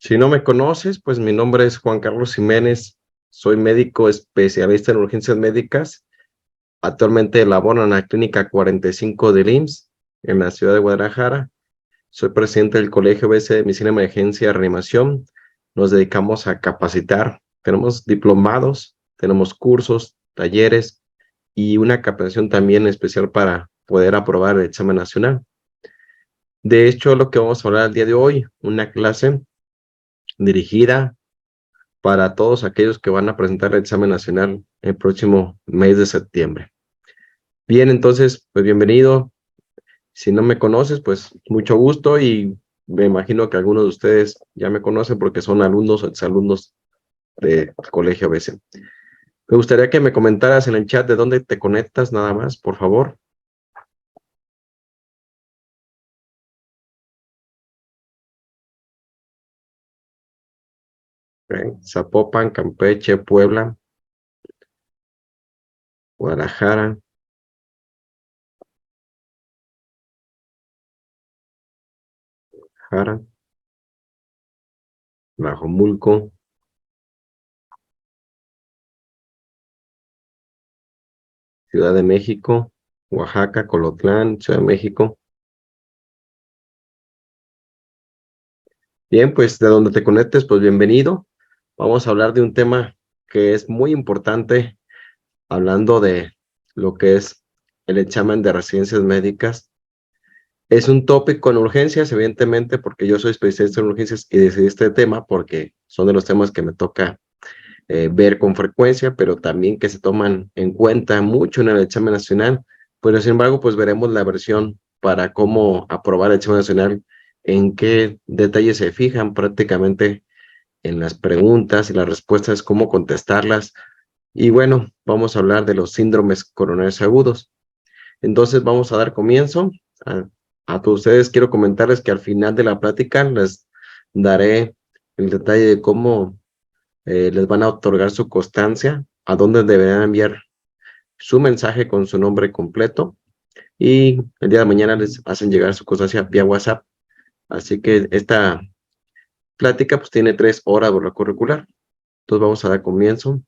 Si no me conoces, pues mi nombre es Juan Carlos Jiménez, soy médico especialista en urgencias médicas. Actualmente laboro en la Clínica 45 del IMSS en la ciudad de Guadalajara. Soy presidente del Colegio BC de Medicina de Emergencia y Reanimación. Nos dedicamos a capacitar. Tenemos diplomados, tenemos cursos, talleres y una capacitación también especial para poder aprobar el examen nacional. De hecho, lo que vamos a hablar el día de hoy, una clase dirigida para todos aquellos que van a presentar el examen nacional el próximo mes de septiembre. Bien, entonces, pues bienvenido. Si no me conoces, pues mucho gusto y me imagino que algunos de ustedes ya me conocen porque son alumnos o exalumnos del Colegio BC. Me gustaría que me comentaras en el chat de dónde te conectas nada más, por favor. Zapopan, Campeche, Puebla, Guadalajara, Jara, Tlajomulco, Ciudad de México, Oaxaca, Colotlán, Ciudad de México. Bien, pues de donde te conectes, pues bienvenido. Vamos a hablar de un tema que es muy importante, hablando de lo que es el examen de residencias médicas. Es un tópico en urgencias, evidentemente, porque yo soy especialista en urgencias y decidí este tema porque son de los temas que me toca ver con frecuencia, pero también que se toman en cuenta mucho en el examen nacional. Pero sin embargo, pues veremos la versión para cómo aprobar el examen nacional, en qué detalles se fijan prácticamente en las preguntas y las respuestas, cómo contestarlas. Y bueno, vamos a hablar de los síndromes coronarios agudos. Entonces vamos a dar comienzo. A todos ustedes quiero comentarles que al final de la plática les daré el detalle de cómo les van a otorgar su constancia, a dónde deberán enviar su mensaje con su nombre completo y el día de mañana les hacen llegar su constancia vía WhatsApp. Así que esta plática pues tiene 3 horas de lo curricular. Entonces vamos a dar comienzo.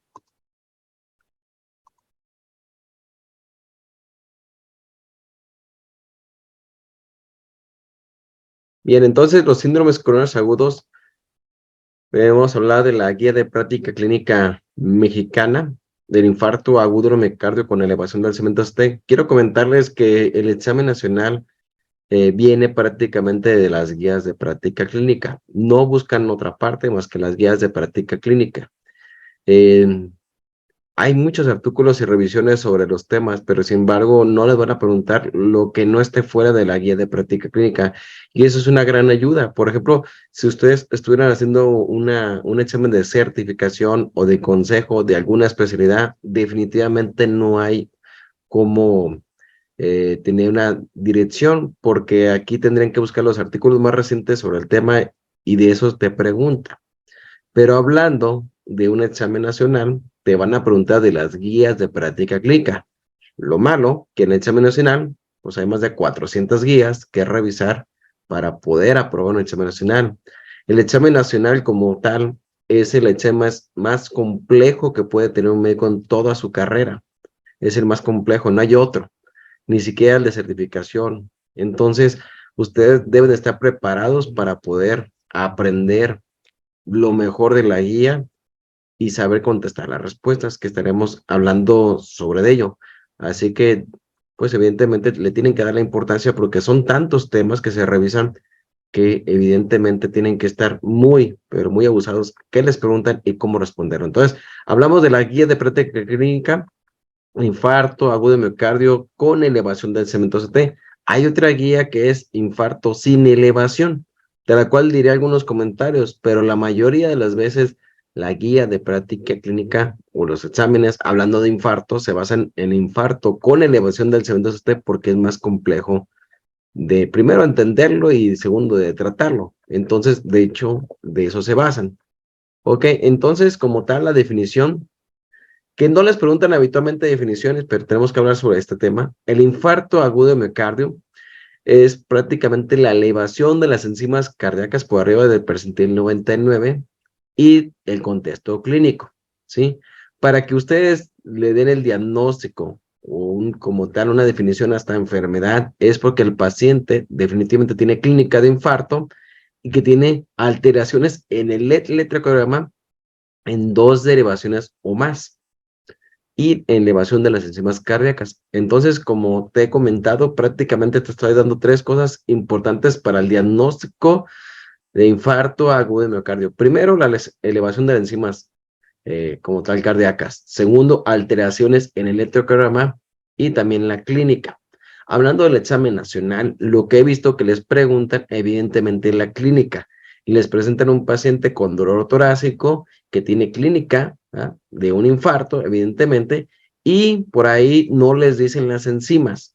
Bien, entonces los síndromes coronarios agudos, vamos a hablar de la guía de práctica clínica mexicana del infarto agudo del miocardio con elevación del cemento ST. Quiero comentarles que el examen nacional viene prácticamente de las guías de práctica clínica. No buscan otra parte más que las guías de práctica clínica. Hay muchos artículos y revisiones sobre los temas, pero sin embargo no les van a preguntar lo que no esté fuera de la guía de práctica clínica. Y eso es una gran ayuda. Por ejemplo, si ustedes estuvieran haciendo un examen de certificación o de consejo de alguna especialidad, definitivamente no hay cómo tener una dirección, porque aquí tendrían que buscar los artículos más recientes sobre el tema y de esos te preguntan. Pero hablando de un examen nacional, te van a preguntar de las guías de práctica clínica. Lo malo, que en el examen nacional, pues hay más de 400 guías que revisar para poder aprobar un examen nacional. El examen nacional como tal es el examen más complejo que puede tener un médico en toda su carrera. Es el más complejo, no hay otro, ni siquiera el de certificación. Entonces, ustedes deben estar preparados para poder aprender lo mejor de la guía y saber contestar las respuestas, que estaremos hablando sobre ello. Así que, pues evidentemente le tienen que dar la importancia porque son tantos temas que se revisan que evidentemente tienen que estar muy, pero muy abusados, qué les preguntan y cómo responder. Entonces, hablamos de la guía de práctica clínica, infarto agudo de miocardio con elevación del cemento CT. Hay otra guía que es infarto sin elevación, de la cual diré algunos comentarios, pero la mayoría de las veces la guía de práctica clínica o los exámenes hablando de infarto se basan en infarto con elevación del cemento CT porque es más complejo de primero entenderlo y segundo de tratarlo. Entonces, de hecho, de eso se basan. Ok, entonces como tal la definición que no les preguntan habitualmente definiciones, pero tenemos que hablar sobre este tema. El infarto agudo de miocardio es prácticamente la elevación de las enzimas cardíacas por arriba del percentil 99 y el contexto clínico, ¿sí? Para que ustedes le den el diagnóstico o como tal una definición hasta enfermedad, es porque el paciente definitivamente tiene clínica de infarto y que tiene alteraciones en el electrocardiograma en 2 derivaciones o más y elevación de las enzimas cardíacas. Entonces, como te he comentado, prácticamente te estoy dando 3 cosas importantes para el diagnóstico de infarto agudo de miocardio. Primero, la elevación de las enzimas como tal cardíacas. Segundo, alteraciones en el electrocardiograma y también la clínica. Hablando del examen nacional, lo que he visto que les preguntan, evidentemente, la clínica. Y les presentan un paciente con dolor torácico que tiene clínica de un infarto, evidentemente, y por ahí no les dicen las enzimas.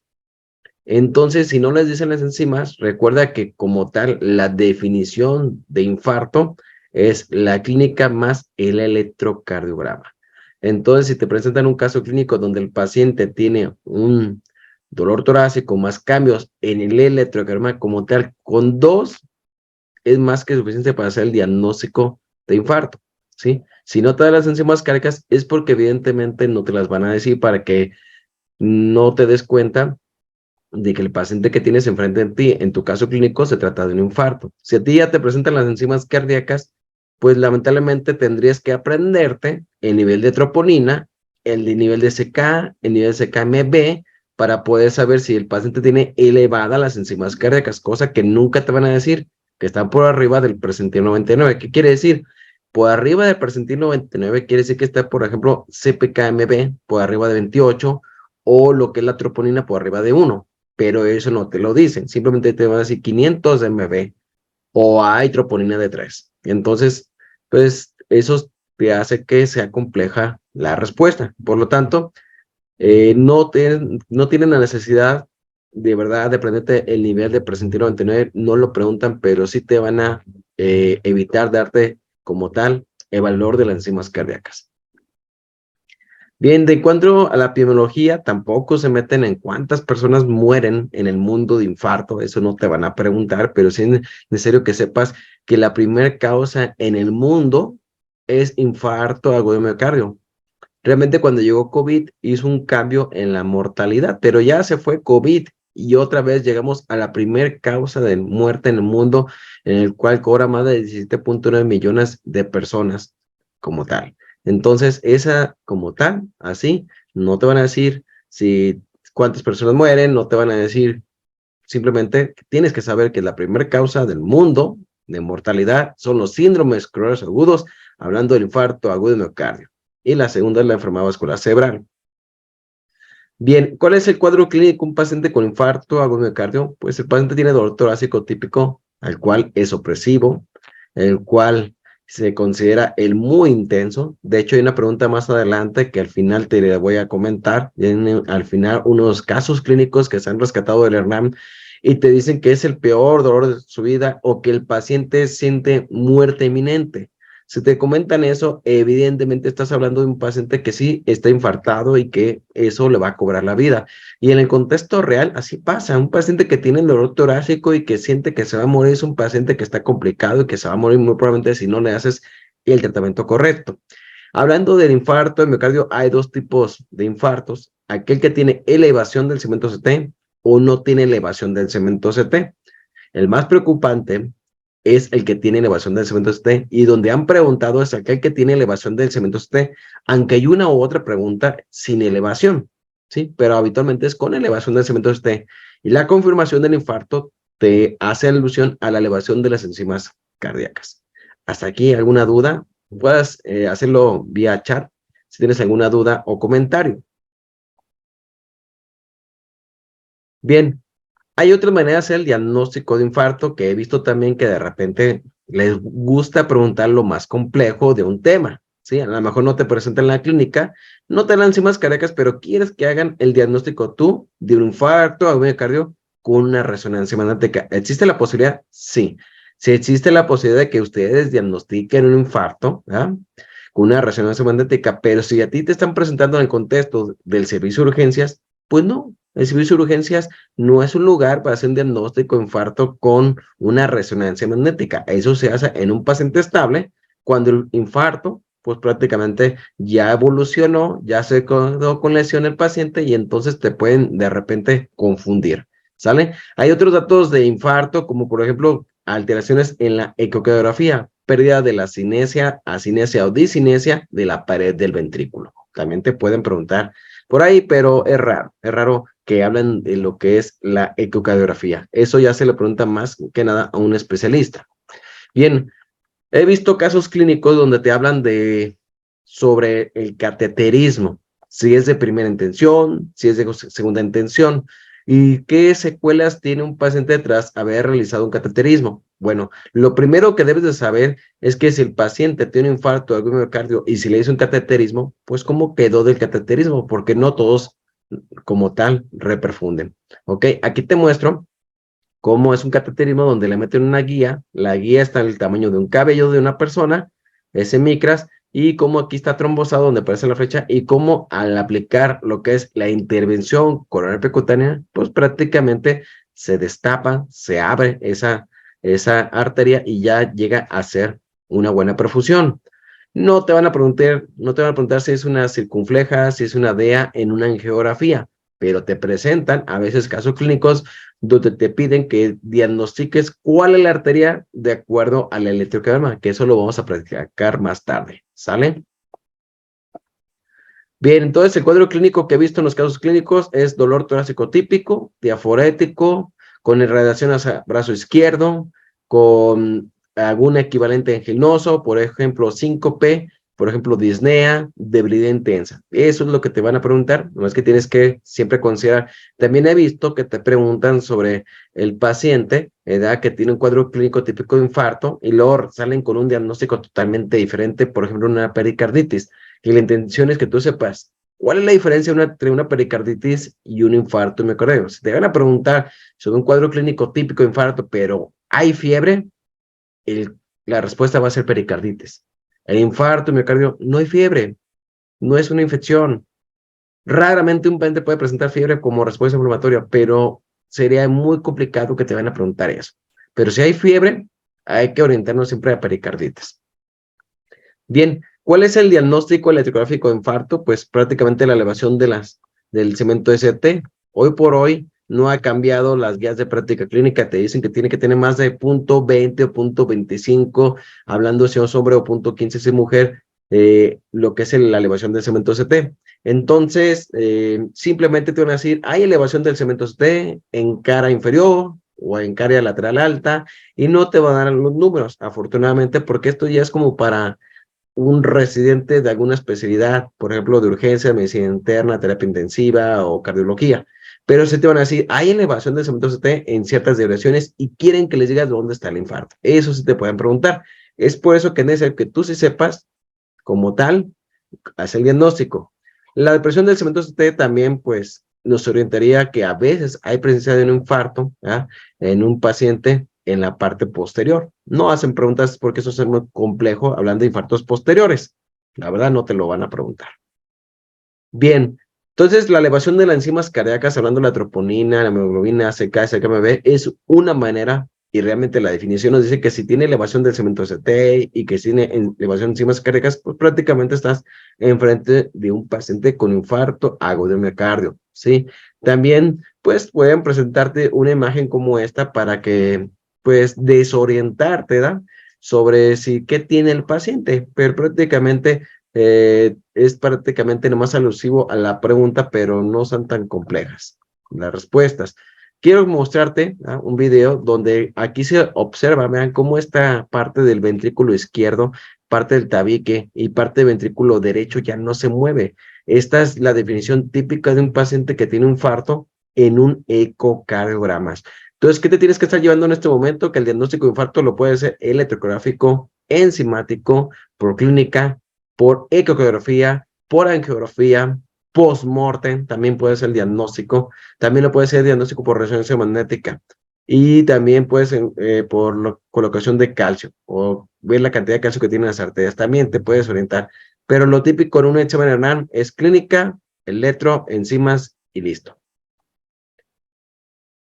Entonces, si no les dicen las enzimas, recuerda que como tal, la definición de infarto es la clínica más el electrocardiograma. Entonces, si te presentan un caso clínico donde el paciente tiene un dolor torácico más cambios en el electrocardiograma como tal, con 2 es más que suficiente para hacer el diagnóstico de infarto, ¿sí? Si no te dan las enzimas cardíacas es porque evidentemente no te las van a decir para que no te des cuenta de que el paciente que tienes enfrente de ti, en tu caso clínico, se trata de un infarto. Si a ti ya te presentan las enzimas cardíacas, pues lamentablemente tendrías que aprenderte el nivel de troponina, el nivel de CK, el nivel de CKMB, para poder saber si el paciente tiene elevadas las enzimas cardíacas, cosa que nunca te van a decir, que están por arriba del percentil 99. ¿Qué quiere decir? Por arriba del percentil 99 quiere decir que está, por ejemplo, CPKMB por arriba de 28 o lo que es la troponina por arriba de 1, pero eso no te lo dicen, simplemente te van a decir 500 mb o hay troponina de 3. Entonces, pues eso te hace que sea compleja la respuesta. Por lo tanto, no tienen la necesidad de verdad de aprenderte el nivel de percentil 99, no lo preguntan, pero sí te van a evitar darte como tal el valor de las enzimas cardíacas. Bien, de cuanto a la epidemiología, tampoco se meten en cuántas personas mueren en el mundo de infarto, eso no te van a preguntar, pero sí es necesario que sepas que la primera causa en el mundo es infarto agudo de miocardio. Realmente cuando llegó COVID hizo un cambio en la mortalidad, pero ya se fue COVID y otra vez llegamos a la primera causa de muerte en el mundo, en el cual cobra más de 17.9 millones de personas como tal. Entonces, esa como tal, así, no te van a decir si cuántas personas mueren, no te van a decir, simplemente tienes que saber que la primera causa del mundo de mortalidad son los síndromes coronares agudos, hablando del infarto agudo de miocardio. Y la segunda es la enfermedad vascular cerebral. Bien, ¿cuál es el cuadro clínico de un paciente con infarto agudo de miocardio? Pues el paciente tiene dolor torácico típico, al cual es opresivo, el cual se considera el muy intenso. De hecho, hay una pregunta más adelante que al final te voy a comentar. Tienen al final unos casos clínicos que se han rescatado del HERNAM y te dicen que es el peor dolor de su vida o que el paciente siente muerte inminente. Si te comentan eso, evidentemente estás hablando de un paciente que sí está infartado y que eso le va a cobrar la vida. Y en el contexto real, así pasa. Un paciente que tiene dolor torácico y que siente que se va a morir es un paciente que está complicado y que se va a morir muy probablemente si no le haces el tratamiento correcto. Hablando del infarto de miocardio, hay 2 tipos de infartos. Aquel que tiene elevación del segmento CT o no tiene elevación del segmento CT. El más preocupante es el que tiene elevación del segmento CT y donde han preguntado es aquel que tiene elevación del segmento CT, aunque hay una u otra pregunta sin elevación, ¿sí? Pero habitualmente es con elevación del segmento CT y la confirmación del infarto te hace alusión a la elevación de las enzimas cardíacas. ¿Hasta aquí alguna duda? Puedes hacerlo vía chat si tienes alguna duda o comentario. Bien, hay otra manera de hacer el diagnóstico de infarto que he visto también que de repente les gusta preguntar lo más complejo de un tema, ¿sí? A lo mejor no te presentan en la clínica, no te dan enzimas cardíacas, pero quieres que hagan el diagnóstico tú de un infarto a un miocardio con una resonancia magnética. ¿Existe la posibilidad? Sí. Si existe la posibilidad de que ustedes diagnostiquen un infarto, ¿verdad? Con una resonancia magnética, pero si a ti te están presentando en el contexto del servicio de urgencias, pues no, El servicio de urgencias no es un lugar para hacer un diagnóstico de infarto con una resonancia magnética. Eso se hace en un paciente estable cuando el infarto, pues prácticamente ya evolucionó, ya se quedó con lesión el paciente y entonces te pueden de repente confundir. ¿Sale? Hay otros datos de infarto, como por ejemplo alteraciones en la ecocardiografía, pérdida de la cinesia, asinesia o disinesia de la pared del ventrículo. También te pueden preguntar por ahí, pero es raro que hablen de lo que es la ecocardiografía. Eso ya se le pregunta más que nada a un especialista. Bien, he visto casos clínicos donde te hablan sobre el cateterismo, si es de primera intención, si es de segunda intención, y qué secuelas tiene un paciente tras haber realizado un cateterismo. Bueno, lo primero que debes de saber es que si el paciente tiene un infarto de miocardio y si le hizo un cateterismo, pues cómo quedó del cateterismo, porque no todos como tal reperfunden. Ok, aquí te muestro cómo es un cateterismo donde le meten una guía, la guía está en el tamaño de un cabello de una persona, ese micras, y cómo aquí está trombosado donde aparece la flecha, y cómo al aplicar lo que es la intervención coronaria percutánea, pues prácticamente se destapa, se abre esa arteria y ya llega a ser una buena perfusión. No te van a preguntar si es una circunfleja, si es una DEA en una angiografía, pero te presentan a veces casos clínicos donde te piden que diagnostiques cuál es la arteria de acuerdo al electrocardiograma, que eso lo vamos a practicar más tarde, ¿sale? Bien, entonces el cuadro clínico que he visto en los casos clínicos es dolor torácico típico, diaforético, con irradiación hacia brazo izquierdo, con algún equivalente anginoso, por ejemplo, síncope, por ejemplo, disnea, debilidad intensa. Eso es lo que te van a preguntar, no es que tienes que siempre considerar. También he visto que te preguntan sobre el paciente, edad que tiene un cuadro clínico típico de infarto, y luego salen con un diagnóstico totalmente diferente, por ejemplo, una pericarditis. Y la intención es que tú sepas cuál es la diferencia entre una pericarditis y un infarto miocardio. Si te van a preguntar sobre un cuadro clínico típico de infarto, pero hay fiebre, la respuesta va a ser pericarditis. El infarto miocardio, no hay fiebre, no es una infección. Raramente un paciente puede presentar fiebre como respuesta inflamatoria, pero sería muy complicado que te van a preguntar eso. Pero si hay fiebre, hay que orientarnos siempre a pericarditis. Bien, ¿cuál es el diagnóstico electrográfico de infarto? Pues prácticamente la elevación del cemento ST. Hoy por hoy no ha cambiado las guías de práctica clínica, te dicen que tiene que tener más de 0.20 o 0.25, hablando si es hombre o 0.15 si es mujer, lo que es la elevación del cemento ST. Entonces, simplemente te van a decir, hay elevación del cemento ST en cara inferior o en cara lateral alta, y no te van a dar los números, afortunadamente, porque esto ya es como para un residente de alguna especialidad, por ejemplo, de urgencia, medicina interna, terapia intensiva o cardiología. Pero se te van a decir, hay elevación del cemento CT en ciertas deviaciones y quieren que les digas dónde está el infarto. Eso sí te pueden preguntar. Es por eso que es necesario que tú sí sepas, como tal, hacer el diagnóstico. La depresión del cemento CT también, pues, nos orientaría que a veces hay presencia de un infarto en un paciente en la parte posterior. No hacen preguntas porque eso es muy complejo hablando de infartos posteriores. La verdad no te lo van a preguntar. Bien, entonces la elevación de las enzimas cardíacas, hablando de la troponina, la hemoglobina, ACK, SKMB, es una manera, y realmente la definición nos dice que si tiene elevación del cemento CT y que tiene elevación de enzimas cardíacas, pues prácticamente estás enfrente de un paciente con infarto agudo de miocardio, ¿sí? También, pues, pueden presentarte una imagen como esta para que, pues, desorientarte, ¿da? Sobre si qué tiene el paciente, pero prácticamente es prácticamente nomás alusivo a la pregunta, pero no son tan complejas las respuestas. Quiero mostrarte un video donde aquí se observa, vean cómo esta parte del ventrículo izquierdo, parte del tabique y parte del ventrículo derecho ya no se mueve. Esta es la definición típica de un paciente que tiene un infarto en un ecocardiograma. Entonces, ¿qué te tienes que estar llevando en este momento? Que el diagnóstico de infarto lo puede ser electrográfico, enzimático, por clínica, por ecocardiografía, por angiografía, post-mortem, también puede ser el diagnóstico, también lo puede ser el diagnóstico por resonancia magnética, y también puede ser por colocación de calcio, o ver la cantidad de calcio que tienen las arterias, también te puedes orientar, pero lo típico en un examen renal es clínica, electro, enzimas y listo.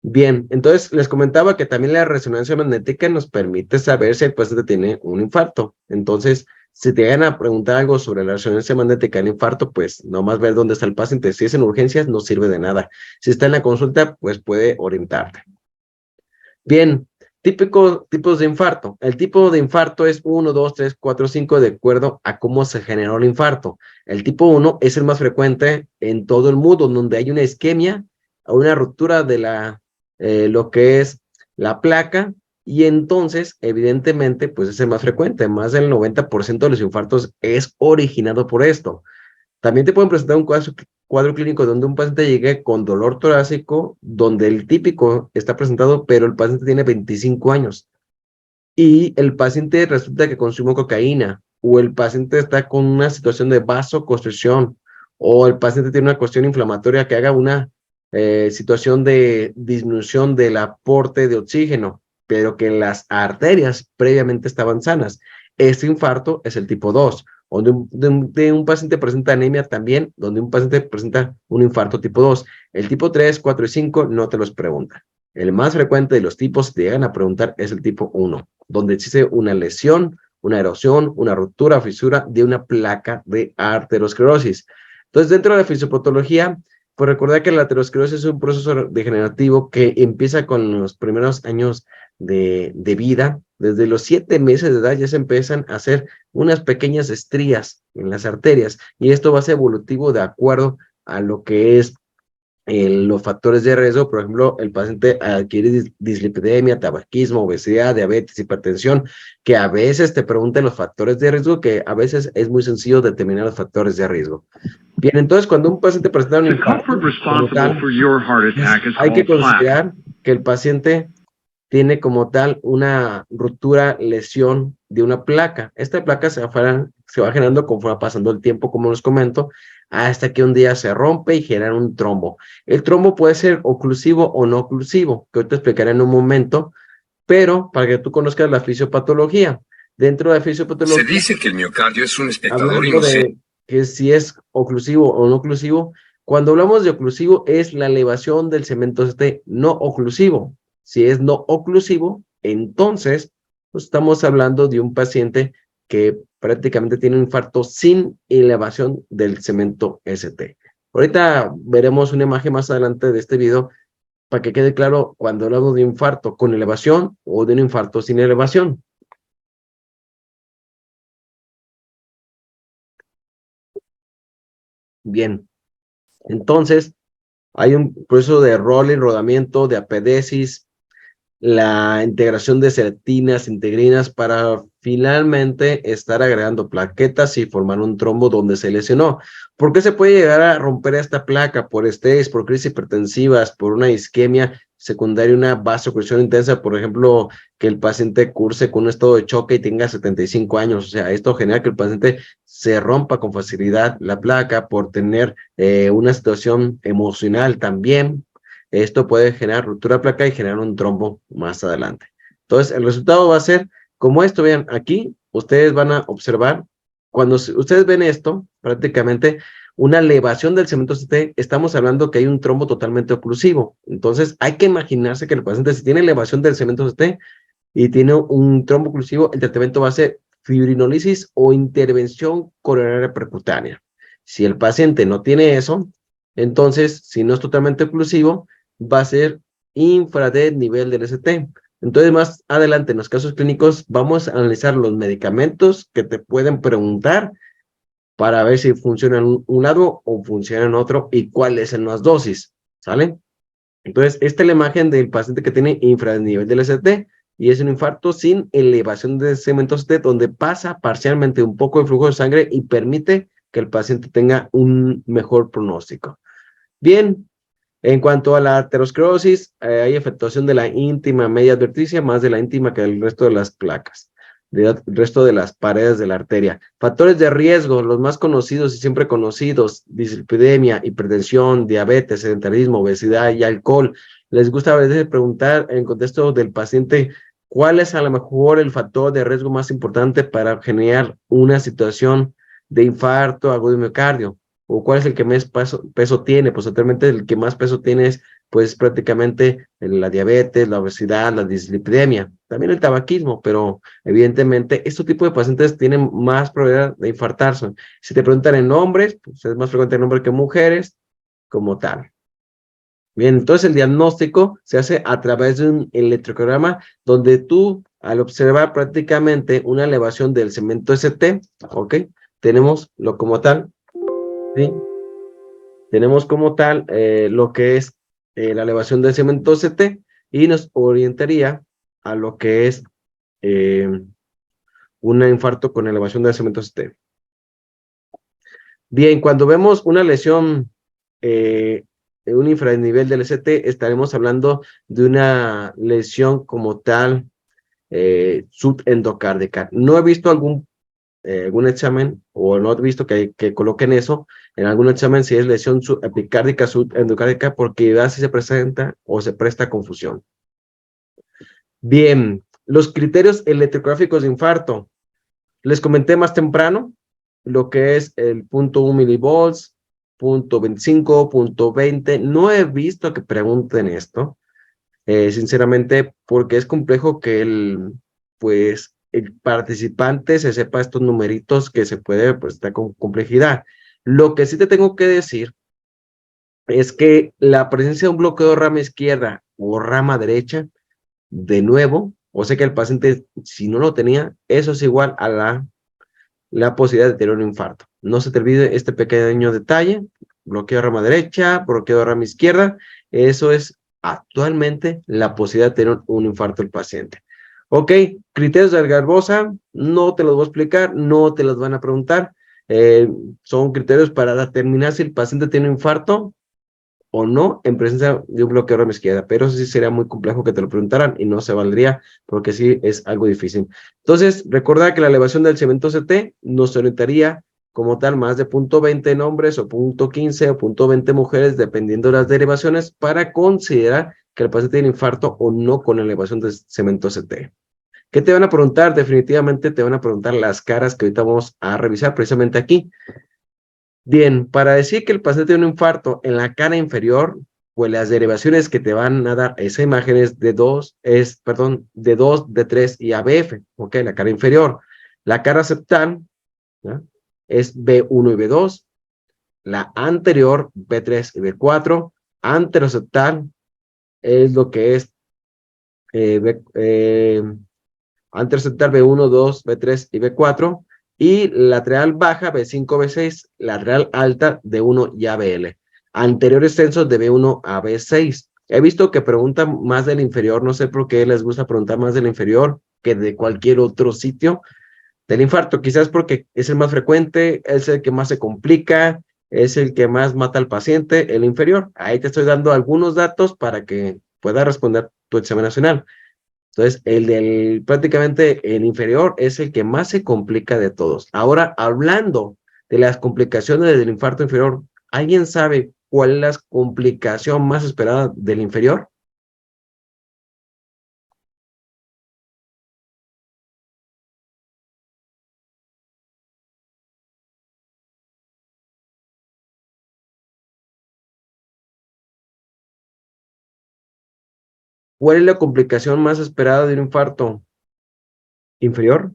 Bien, entonces les comentaba que también la resonancia magnética nos permite saber si el paciente tiene un infarto. Entonces, si te llegan a preguntar algo sobre la resonancia magnética del infarto, pues nomás ver dónde está el paciente. Si es en urgencias, no sirve de nada. Si está en la consulta, pues puede orientarte. Bien, tipos de infarto. El tipo de infarto es 1, 2, 3, 4, 5 de acuerdo a cómo se generó el infarto. El tipo 1 es el más frecuente en todo el mundo, donde hay una isquemia o una ruptura de lo que es la placa, y entonces, evidentemente, pues es el más frecuente. Más del 90% de los infartos es originado por esto. También te pueden presentar un cuadro clínico donde un paciente llegue con dolor torácico, donde el típico está presentado, pero el paciente tiene 25 años y el paciente resulta que consumió cocaína, o el paciente está con una situación de vasoconstricción, o el paciente tiene una cuestión inflamatoria que haga una situación de disminución del aporte de oxígeno, pero que las arterias previamente estaban sanas. Este infarto es el tipo 2, donde un paciente presenta anemia también, donde un paciente presenta un infarto tipo 2. El tipo 3, 4 y 5 no te los preguntan. El más frecuente de los tipos que te llegan a preguntar es el tipo 1, donde existe una lesión, una erosión, una ruptura o fisura de una placa de arteriosclerosis. Entonces, dentro de la fisiopatología, pues recordar que la aterosclerosis es un proceso degenerativo que empieza con los primeros años de vida. Desde los 7 meses de edad ya se empiezan a hacer unas pequeñas estrías en las arterias, y esto va a ser evolutivo de acuerdo a lo que es los factores de riesgo. Por ejemplo, el paciente adquiere dislipidemia, tabaquismo, obesidad, diabetes, hipertensión, que a veces te preguntan los factores de riesgo, que a veces es muy sencillo determinar los factores de riesgo. Bien, entonces cuando un paciente presenta un infarto, como tal, hay que considerar que el paciente tiene como tal una ruptura, lesión de una placa. Esta placa se va generando conforme va pasando el tiempo, como les comento, hasta que un día se rompe y genera un trombo. El trombo puede ser oclusivo o no oclusivo, que hoy te explicaré en un momento, pero para que tú conozcas la fisiopatología. Dentro de la fisiopatología, Se dice que el miocardio es un espectador hablando inocente. de que si es oclusivo o no oclusivo, cuando hablamos de oclusivo es la elevación del cemento no oclusivo. Si es no oclusivo, entonces pues, estamos hablando de un paciente que prácticamente tiene un infarto sin elevación del cemento ST. Ahorita veremos una imagen más adelante de este video para que quede claro cuando hablamos de infarto con elevación o de un infarto sin elevación. Bien, entonces hay un proceso de rol y rodamiento, de apedesis, la integración de sertinas, integrinas para finalmente estar agregando plaquetas y formar un trombo donde se lesionó. ¿Por qué se puede llegar a romper esta placa? Por estrés, por crisis hipertensivas, por una isquemia secundaria, una vasoconstricción intensa, por ejemplo, que el paciente curse con un estado de choque y tenga 75 años. O sea, esto genera que el paciente se rompa con facilidad la placa por tener una situación emocional también. Esto puede generar ruptura de placa y generar un trombo más adelante. Entonces, el resultado va a ser como esto. Vean, aquí ustedes van a observar, cuando ustedes ven esto, prácticamente una elevación del cemento CT, estamos hablando que hay un trombo totalmente oclusivo. Entonces, hay que imaginarse que el paciente, si tiene elevación del cemento CT y tiene un trombo oclusivo, el tratamiento va a ser fibrinolisis o intervención coronaria percutánea. Si el paciente no tiene eso, entonces, si no es totalmente oclusivo, va a ser infra de nivel del ST. Entonces, más adelante en los casos clínicos, vamos a analizar los medicamentos que te pueden preguntar para ver si funciona en un lado o funciona en otro y cuáles son las dosis, ¿sale? Entonces, esta es la imagen del paciente que tiene infranivel del ST y es un infarto sin elevación de segmento ST, donde pasa parcialmente un poco de flujo de sangre y permite que el paciente tenga un mejor pronóstico. Bien, en cuanto a la aterosclerosis, hay afectación de la íntima media adventicia, más de la íntima que el resto de las placas, del resto de las paredes de la arteria. Factores de riesgo, los más conocidos y siempre conocidos: dislipidemia, hipertensión, diabetes, sedentarismo, obesidad y alcohol. Les gusta a veces preguntar en contexto del paciente cuál es a lo mejor el factor de riesgo más importante para generar una situación de infarto agudo de miocardio, o cuál es el que más peso tiene. Pues totalmente el que más peso tiene es pues prácticamente la diabetes, la obesidad, la dislipidemia, también el tabaquismo, pero evidentemente este tipo de pacientes tienen más probabilidad de infartarse. Si te preguntan en hombres, pues es más frecuente en hombres que en mujeres, como tal. Bien, entonces el diagnóstico se hace a través de un electrocardiograma donde tú, al observar prácticamente una elevación del segmento ST, ¿ok? Tenemos lo como tal, ¿sí? Tenemos como tal lo que es la elevación del segmento ST y nos orientaría a lo que es eh, un infarto con elevación del segmento ST. Bien, cuando vemos una lesión un infranivel del ST, estaremos hablando de una lesión como tal subendocárdica. No he visto algún examen, o no he visto que coloquen eso en algún examen si es lesión epicárdica, subendocárdica, porque así se presenta o se presta confusión. Bien, los criterios electrográficos de infarto. Les comenté más temprano lo que es el 0.1 milivolts, 0.25, 0.20. No he visto que pregunten esto, sinceramente, porque es complejo que pues, el participante se sepa estos numeritos que se puede, pues, estar con complejidad. Lo que sí te tengo que decir es que la presencia de un bloqueo de rama izquierda o rama derecha, de nuevo, o sea que el paciente, si no lo tenía, eso es igual a la posibilidad de tener un infarto. No se te olvide este pequeño detalle: bloqueo de rama derecha, bloqueo de rama izquierda, eso es actualmente la posibilidad de tener un infarto del paciente. Ok, criterios de Garbosa, no te los voy a explicar, no te los van a preguntar, son criterios para determinar si el paciente tiene un infarto o no en presencia de un bloqueo de rama izquierda, pero eso sí sería muy complejo que te lo preguntaran y no se valdría porque sí es algo difícil. Entonces, recuerda que la elevación del segmento CT nos orientaría como tal más de 0.20 en hombres o 0.15 o 0.20 mujeres, dependiendo de las derivaciones, para considerar que el paciente tiene infarto o no con elevación del segmento CT. ¿Qué te van a preguntar? Definitivamente te van a preguntar las caras que ahorita vamos a revisar precisamente aquí. Bien, para decir que el paciente tiene un infarto en la cara inferior, pues las derivaciones que te van a dar esa imagen es de 2, de 2, de 3 y ABF, ok, la cara inferior. La cara septal, ¿ya?, es B1 y B2, la anterior B3 y B4, anteroseptal es lo que es anteroseptal B1, 2, B3 y B4, y lateral baja B5, B6, lateral alta D1 y ABL. Anteriores censos de B1 a B6. He visto que preguntan más del inferior, no sé por qué les gusta preguntar más del inferior que de cualquier otro sitio del infarto, quizás porque es el más frecuente, es el que más se complica, es el que más mata al paciente, el inferior. Ahí te estoy dando algunos datos para que puedas responder tu examen nacional. Entonces, prácticamente el inferior es el que más se complica de todos. Ahora, hablando de las complicaciones del infarto inferior, ¿alguien sabe cuál es la complicación más esperada del inferior? ¿Cuál es la complicación más esperada de un infarto inferior?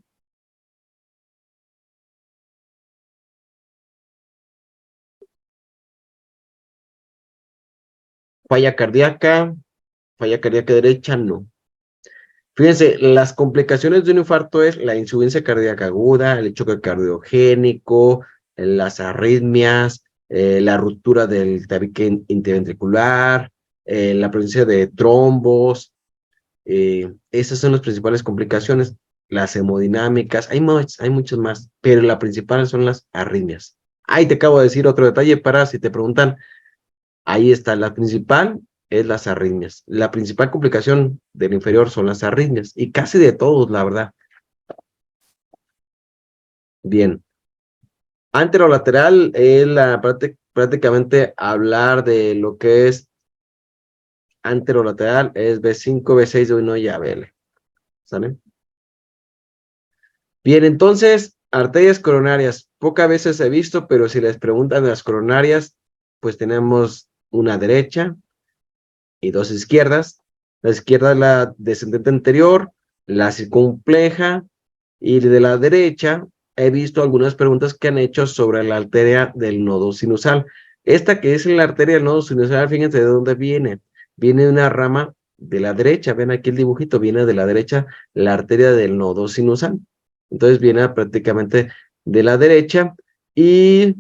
Falla cardíaca derecha, no. Fíjense, las complicaciones de un infarto es la insuficiencia cardíaca aguda, el choque cardiogénico, las arritmias, la ruptura del tabique interventricular, la presencia de trombos. Esas son las principales complicaciones. Las hemodinámicas, hay muchas más, pero la principal son las arritmias. Ahí te acabo de decir otro detalle para si te preguntan. Ahí está, la principal es las arritmias. La principal complicación del inferior son las arritmias, y casi de todos, la verdad. Bien. Anterolateral es prácticamente hablar de lo que es anterolateral, es B5, B6, B1 y ABL. ¿Sale? Bien, entonces, arterias coronarias. Pocas veces he visto, pero si les preguntan las coronarias, pues tenemos una derecha, y dos izquierdas. La izquierda es la descendente anterior, la circunfleja, y de la derecha he visto algunas preguntas que han hecho sobre la arteria del nodo sinusal. Esta que es la arteria del nodo sinusal, fíjense de dónde viene. Viene de una rama de la derecha, ven aquí el dibujito, viene de la derecha la arteria del nodo sinusal. Entonces viene prácticamente de la derecha y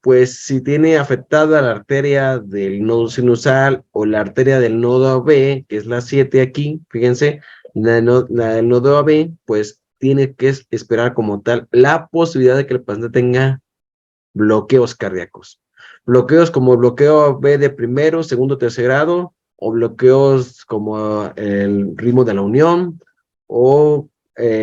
pues si tiene afectada la arteria del nodo sinusal o la arteria del nodo AB, que es la 7 aquí, fíjense, la del nodo AB, pues tiene que esperar como tal la posibilidad de que el paciente tenga bloqueos cardíacos. Bloqueos como bloqueo B de primero, segundo, tercer grado, o bloqueos como el ritmo de la unión, o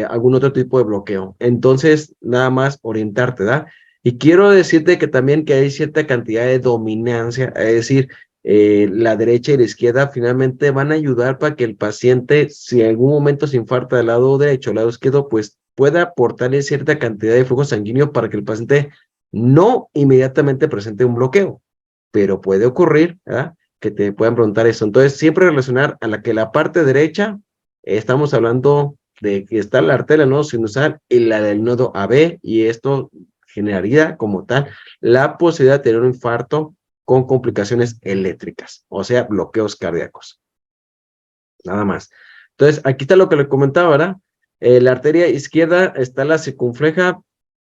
algún otro tipo de bloqueo. Entonces, nada más orientarte, ¿da? Y quiero decirte que también que hay cierta cantidad de dominancia, es decir, la derecha y la izquierda finalmente van a ayudar para que el paciente, si en algún momento se infarta del lado derecho o lado izquierdo, pues pueda aportarle cierta cantidad de flujo sanguíneo para que el paciente no inmediatamente presente un bloqueo, pero puede ocurrir, ¿verdad? Que te puedan preguntar eso. Entonces, siempre relacionar a la que la parte derecha, estamos hablando de que está la arteria del nodo sinusal y la del nodo AB, y esto generaría como tal la posibilidad de tener un infarto con complicaciones eléctricas, o sea, bloqueos cardíacos. Nada más. Entonces, aquí está lo que le comentaba, ¿verdad? La arteria izquierda está la circunfleja,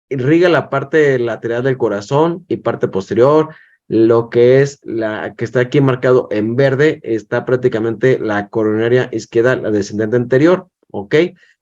irriga la parte lateral del corazón y parte posterior. Lo que es la que está aquí marcado en verde está prácticamente la coronaria izquierda, la descendente anterior, ¿ok?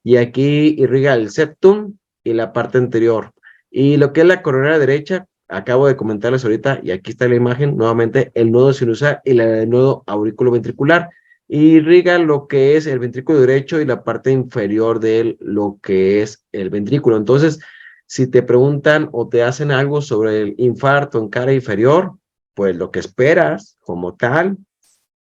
Y aquí irriga el septum y la parte anterior. Y lo que es la coronaria derecha, acabo de comentarles ahorita, y aquí está la imagen, nuevamente, el nodo sinusal y el nodo auriculoventricular. Y irriga lo que es el ventrículo derecho y la parte inferior de lo que es el ventrículo. Entonces, si te preguntan o te hacen algo sobre el infarto en cara inferior, pues lo que esperas como tal,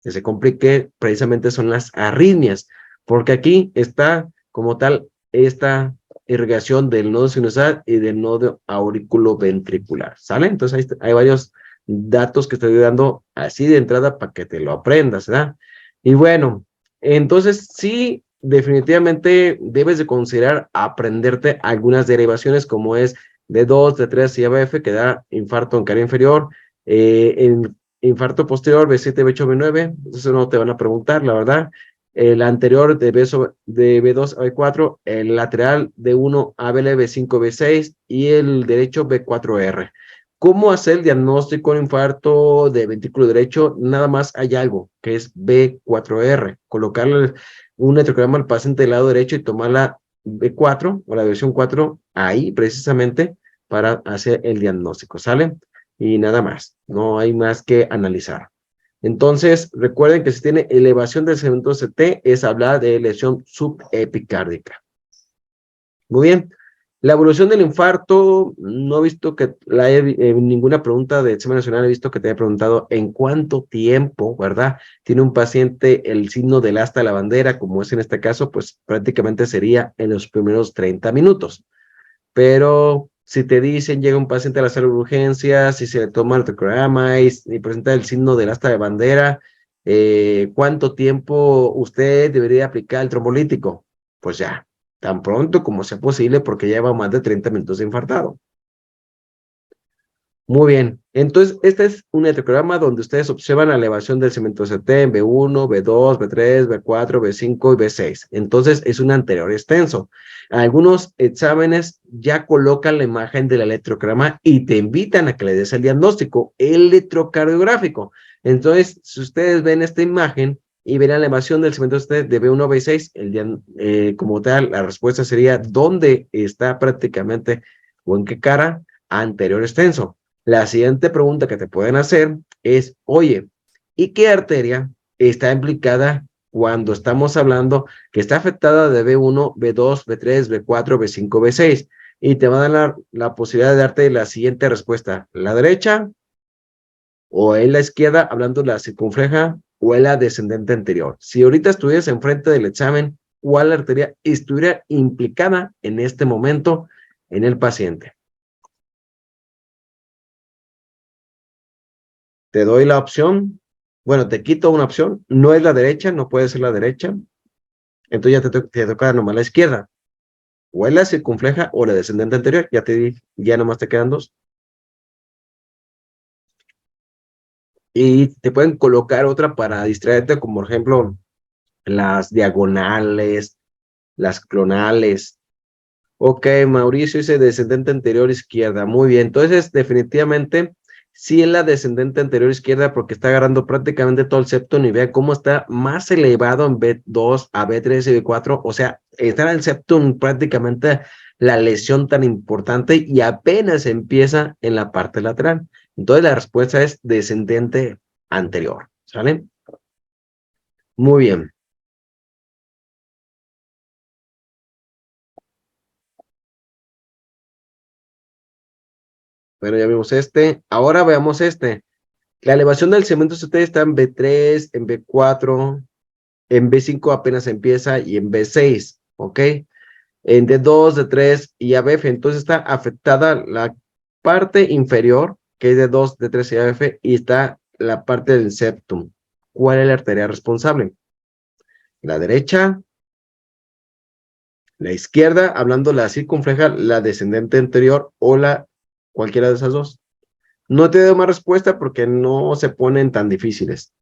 que se complique, precisamente son las arritmias, porque aquí está como tal esta irrigación del nodo sinusal y del nodo auriculoventricular, ¿sale? Entonces hay varios datos que estoy dando así de entrada para que te lo aprendas, ¿verdad? Y bueno, entonces sí, definitivamente debes de considerar aprenderte algunas derivaciones como es D2, D3 y ABF, que da infarto en cara inferior, en infarto posterior B7, B8, B9, eso no te van a preguntar, la verdad. El anterior de B2 a B4, el lateral D1 a BL, B5, B6 y el derecho B4R. ¿Cómo hacer el diagnóstico de infarto de ventrículo derecho? Nada más hay algo, que es B4R. Colocarle un electrocardiograma al paciente del lado derecho y tomar la B4 o la versión 4 ahí precisamente para hacer el diagnóstico, ¿sale? Y nada más, no hay más que analizar. Entonces, recuerden que si tiene elevación del segmento CT, es hablar de lesión subepicárdica. Muy bien. La evolución del infarto, no he visto que la ninguna pregunta de examen nacional he visto que te haya preguntado en cuánto tiempo, ¿verdad? Tiene un paciente el signo del asta de la bandera, como es en este caso, pues prácticamente sería en los primeros 30 minutos. Pero si te dicen, llega un paciente a la sala de urgencias, si se le toma el electrocardiograma y presenta el signo del asta de bandera, ¿cuánto tiempo usted debería aplicar el trombolítico? Pues ya, tan pronto como sea posible, porque lleva más de 30 minutos de infartado. Muy bien, entonces este es un electrocardiograma donde ustedes observan la elevación del segmento CT en B1, B2, B3, B4, B5 y B6. Entonces es un anterior extenso. Algunos exámenes ya colocan la imagen del electrocardiograma y te invitan a que le des el diagnóstico electrocardiográfico. Entonces, si ustedes ven esta imagen y verán la elevación del segmento CT de B1 a B6, como tal, la respuesta sería ¿dónde está prácticamente o en qué cara? Anterior extenso. La siguiente pregunta que te pueden hacer es, oye, ¿y qué arteria está implicada cuando estamos hablando que está afectada de B1, B2, B3, B4, B5, B6? Y te van a dar la posibilidad de darte la siguiente respuesta, la derecha o en la izquierda, hablando de la circunfleja o en la descendente anterior. Si ahorita estuvieras enfrente del examen, ¿cuál arteria estuviera implicada en este momento en el paciente? Te doy la opción Bueno, te quito una opción, no es la derecha, no puede ser la derecha, entonces ya te toca nomás la izquierda, o es la circunfleja o la descendente anterior, ya te di, ya nomás te quedan dos. Y te pueden colocar otra para distraerte, como por ejemplo, las diagonales, las clonales. Ok, Mauricio dice descendente anterior izquierda. Muy bien. Entonces, definitivamente, sí es la descendente anterior izquierda porque está agarrando prácticamente todo el septum y vea cómo está más elevado en B2 a B3 y B4. O sea, está en el septum prácticamente la lesión tan importante y apenas empieza en la parte lateral. Entonces, la respuesta es descendente anterior. ¿Sale? Muy bien. Bueno, ya vimos este. Ahora veamos este. La elevación del cemento CT está en B3, en B4, en B5 apenas empieza y en B6, ¿ok? En D2, D3 y ABF, entonces está afectada la parte inferior, que es D2, D3 y ABF, y está la parte del septum. ¿Cuál es la arteria responsable? La derecha, la izquierda, hablando la circunfleja, la descendente anterior o la cualquiera de esas dos. No te doy más respuesta porque no se ponen tan difíciles.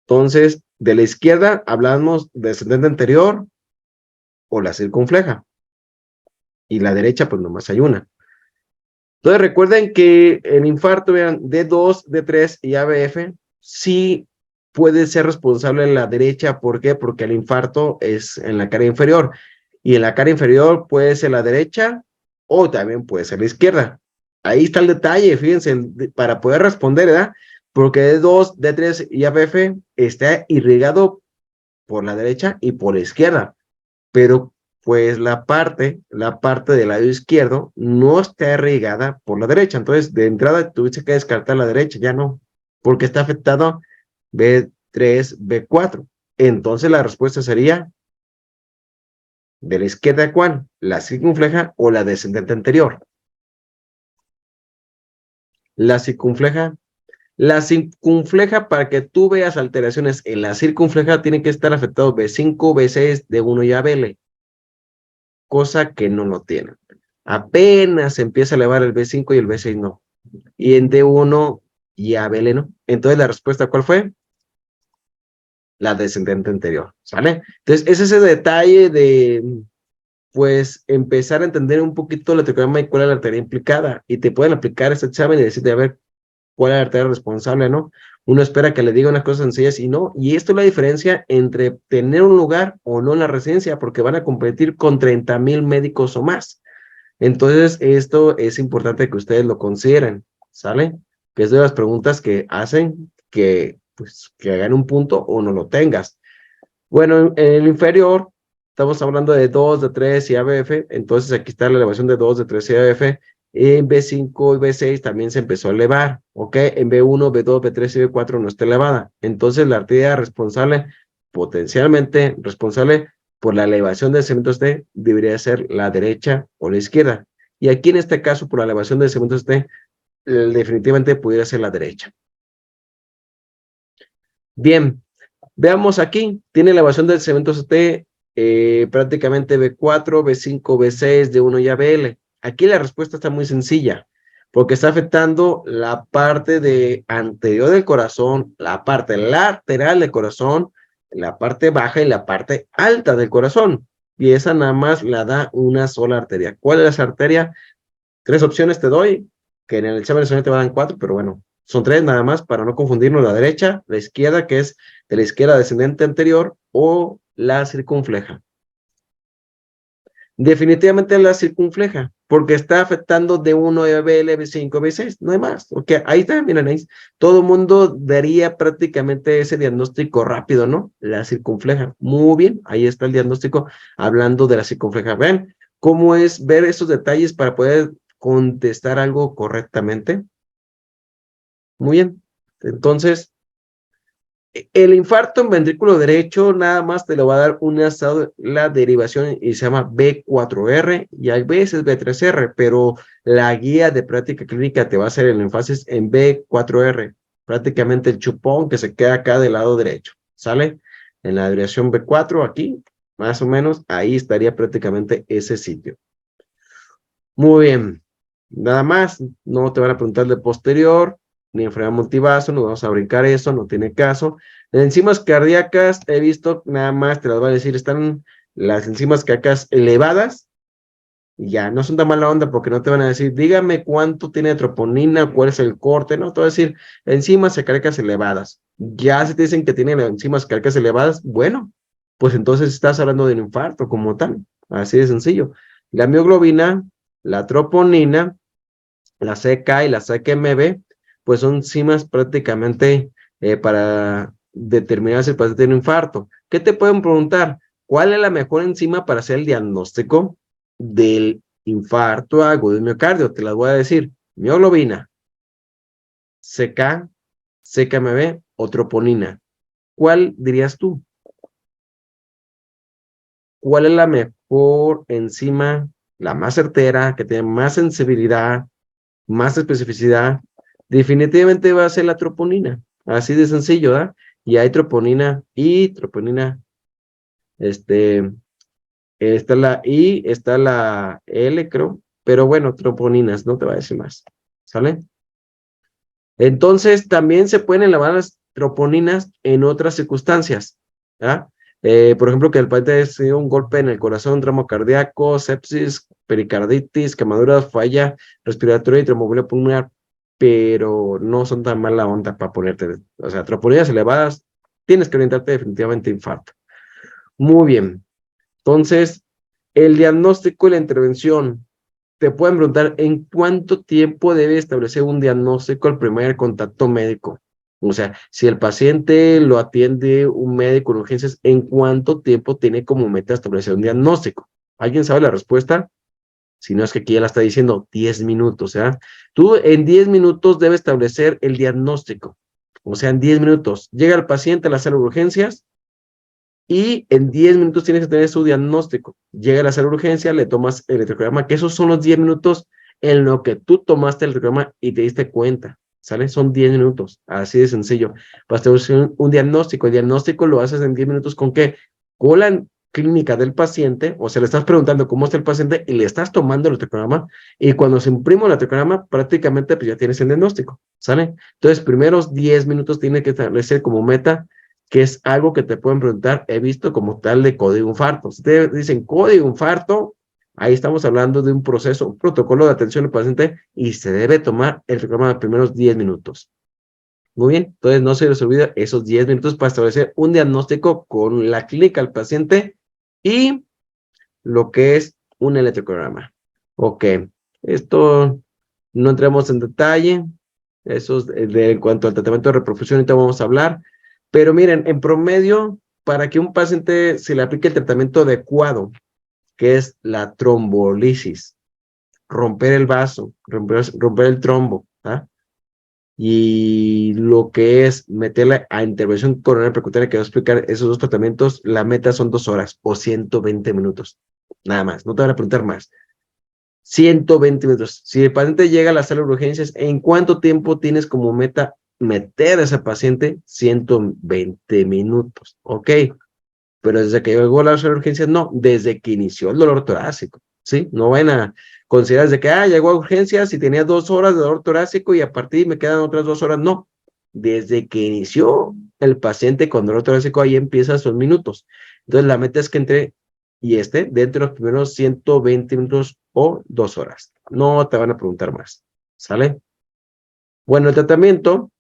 Entonces, de la izquierda hablamos de descendente anterior o la circunfleja. Y la derecha, pues nomás hay una. Entonces, recuerden que el infarto, vean, D2, D3 y ABF, sí puede ser responsable en la derecha. ¿Por qué? Porque el infarto es en la cara inferior. Y en la cara inferior puede ser la derecha o también puede ser la izquierda. Ahí está el detalle, fíjense, para poder responder, ¿verdad? Porque D2, D3 y ABF está irrigado por la derecha y por la izquierda, pero pues la parte del lado izquierdo no está irrigada por la derecha, entonces de entrada tuviste que descartar la derecha, ya no, porque está afectado B3, B4, entonces la respuesta sería de la izquierda, ¿cuál? La circunfleja o la descendente anterior. La circunfleja. La circunfleja, para que tú veas alteraciones en la circunfleja, tiene que estar afectado B5, B6, D1 y ABL, cosa que no lo tiene. Apenas empieza a elevar el B5 y el B6 no. Y en D1 y ABL no. Entonces la respuesta, ¿cuál fue? La descendente anterior, ¿sale? Entonces es ese detalle de, pues, empezar a entender un poquito la teorema y cuál es la arteria implicada. Y te pueden aplicar este examen y decirte, a ver, cuál es la arteria responsable, ¿no? Uno espera que le diga unas cosas sencillas y no. Y esto es la diferencia entre tener un lugar o no en la residencia, porque van a competir con 30,000 médicos o más. Entonces, esto es importante que ustedes lo consideren, ¿sale? Que es de las preguntas que hacen que, pues, que hagan un punto o no lo tengas. Bueno, en el inferior, estamos hablando de 2, de 3 y ABF, entonces aquí está la elevación de 2, de 3 y ABF. En B5 y B6 también se empezó a elevar, ¿ok? En B1, B2, B3 y B4 no está elevada. Entonces, la arteria responsable, potencialmente responsable por la elevación de segmentos T, debería ser la derecha o la izquierda. Y aquí en este caso, por la elevación de segmentos T, definitivamente pudiera ser la derecha. Bien, veamos aquí, tiene elevación del segmento T, prácticamente B4, B5, B6, D1 y ABL. Aquí la respuesta está muy sencilla, porque está afectando la parte de anterior del corazón, la parte lateral del corazón, la parte baja y la parte alta del corazón. Y esa nada más la da una sola arteria. ¿Cuál es la arteria? Tres opciones te doy, que en el examen de te van a dar cuatro, pero bueno, son tres nada más para no confundirnos, la derecha, la izquierda, que es de la izquierda descendente anterior, o la circunfleja. Definitivamente la circunfleja, porque está afectando de 1 a BL, B5, B6, no hay más. Okay, ahí está, miren, ahí todo el mundo daría prácticamente ese diagnóstico rápido, ¿no? La circunfleja. Muy bien, ahí está el diagnóstico hablando de la circunfleja. Ven cómo es ver esos detalles para poder contestar algo correctamente. Muy bien. Entonces, el infarto en ventrículo derecho nada más te lo va a dar la derivación y se llama B4R y a veces B3R, pero la guía de práctica clínica te va a hacer el énfasis en B4R. prácticamente el chupón que se queda acá del lado derecho, ¿sale? En la derivación B4 aquí, más o menos, ahí estaría prácticamente ese sitio. Muy bien, nada más, no te van a preguntar de posterior, ni enfermedad multivaso, no vamos a brincar eso, no tiene caso. Las enzimas cardíacas, he visto, nada más te las voy a decir, están las enzimas cardíacas elevadas, y ya, no son tan mala onda porque no te van a decir, dígame cuánto tiene troponina, cuál es el corte, no, te voy a decir, enzimas cardíacas elevadas. Ya si te dicen que tienen enzimas cardíacas elevadas, bueno, pues entonces estás hablando de un infarto como tal, así de sencillo. La mioglobina, la troponina, la CK y la CKMB, pues son enzimas prácticamente para determinar si el paciente tiene un infarto. ¿Qué te pueden preguntar? ¿Cuál es la mejor enzima para hacer el diagnóstico del infarto agudo del miocardio? Te las voy a decir. Mioglobina, CK, CKMB o troponina. ¿Cuál dirías tú? ¿Cuál es la mejor enzima, la más certera, que tiene más sensibilidad, más especificidad? Definitivamente va a ser la troponina. Así de sencillo, ¿verdad? Y hay troponina y troponina, está la I, está la L, creo, pero bueno, troponinas, no te va a decir más, ¿sale? Entonces, también se pueden elevar las troponinas en otras circunstancias, ¿ah? Por ejemplo, que el paciente haya tenido un golpe en el corazón, tramo cardíaco, sepsis, pericarditis, quemaduras, falla respiratoria y tromboembolia pulmonar, pero no son tan mala onda para ponerte, o sea, troponinas elevadas, tienes que orientarte definitivamente a infarto. Muy bien. Entonces, el diagnóstico y la intervención. Te pueden preguntar en cuánto tiempo debe establecer un diagnóstico el primer contacto médico. O sea, si el paciente lo atiende un médico en urgencias, ¿en cuánto tiempo tiene como meta establecer un diagnóstico? ¿Alguien sabe la respuesta? Si no es que aquí ya la está diciendo 10 minutos, ¿eh? Tú en 10 minutos debes establecer el diagnóstico. O sea, en 10 minutos. Llega el paciente a la sala de urgencias, y en 10 minutos tienes que tener su diagnóstico. Llega a la sala de urgencia, le tomas el electrocardiograma, que esos son los 10 minutos en lo que tú tomaste el electrocardiograma y te diste cuenta, ¿sale? Son 10 minutos, así de sencillo. Para establecer un diagnóstico, el diagnóstico lo haces en 10 minutos ¿con qué? Con la clínica del paciente, o sea, le estás preguntando cómo está el paciente y le estás tomando el electrocardiograma, y cuando se imprime el electrocardiograma, prácticamente pues ya tienes el diagnóstico, ¿sale? Entonces, primeros 10 minutos tiene que establecer como meta, que es algo que te pueden preguntar, he visto como tal de código infarto. Si te dicen código infarto, ahí estamos hablando de un proceso, un protocolo de atención al paciente y se debe tomar el programa de los primeros 10 minutos. Muy bien, entonces no se les olvida esos 10 minutos para establecer un diagnóstico con la clínica del paciente y lo que es un electrocardiograma. Ok, esto no entremos en detalle, eso es en cuanto al tratamiento de reperfusión, ahorita vamos a hablar, pero miren, en promedio, para que un paciente se le aplique el tratamiento adecuado, que es la trombolisis, romper el vaso, romper el trombo, ¿ah? Y lo que es meterla a intervención coronaria percutánea, que va a explicar esos dos tratamientos, la meta son 2 horas o 120 minutos, nada más, no te van a preguntar más. 120 minutos. Si el paciente llega a la sala de urgencias, ¿en cuánto tiempo tienes como meta meter a ese paciente? 120 minutos, ¿ok? Pero desde que llegó a la sala de urgencias, no, desde que inició el dolor torácico, ¿sí? No van a considerar desde que, llegó a urgencias y tenía 2 horas de dolor torácico y a partir me quedan otras 2 horas, no. Desde que inició el paciente con dolor torácico, ahí empiezan sus minutos. Entonces, la meta es que entre y esté dentro de los primeros 120 minutos o 2 horas. No te van a preguntar más, ¿sale? Bueno, el tratamiento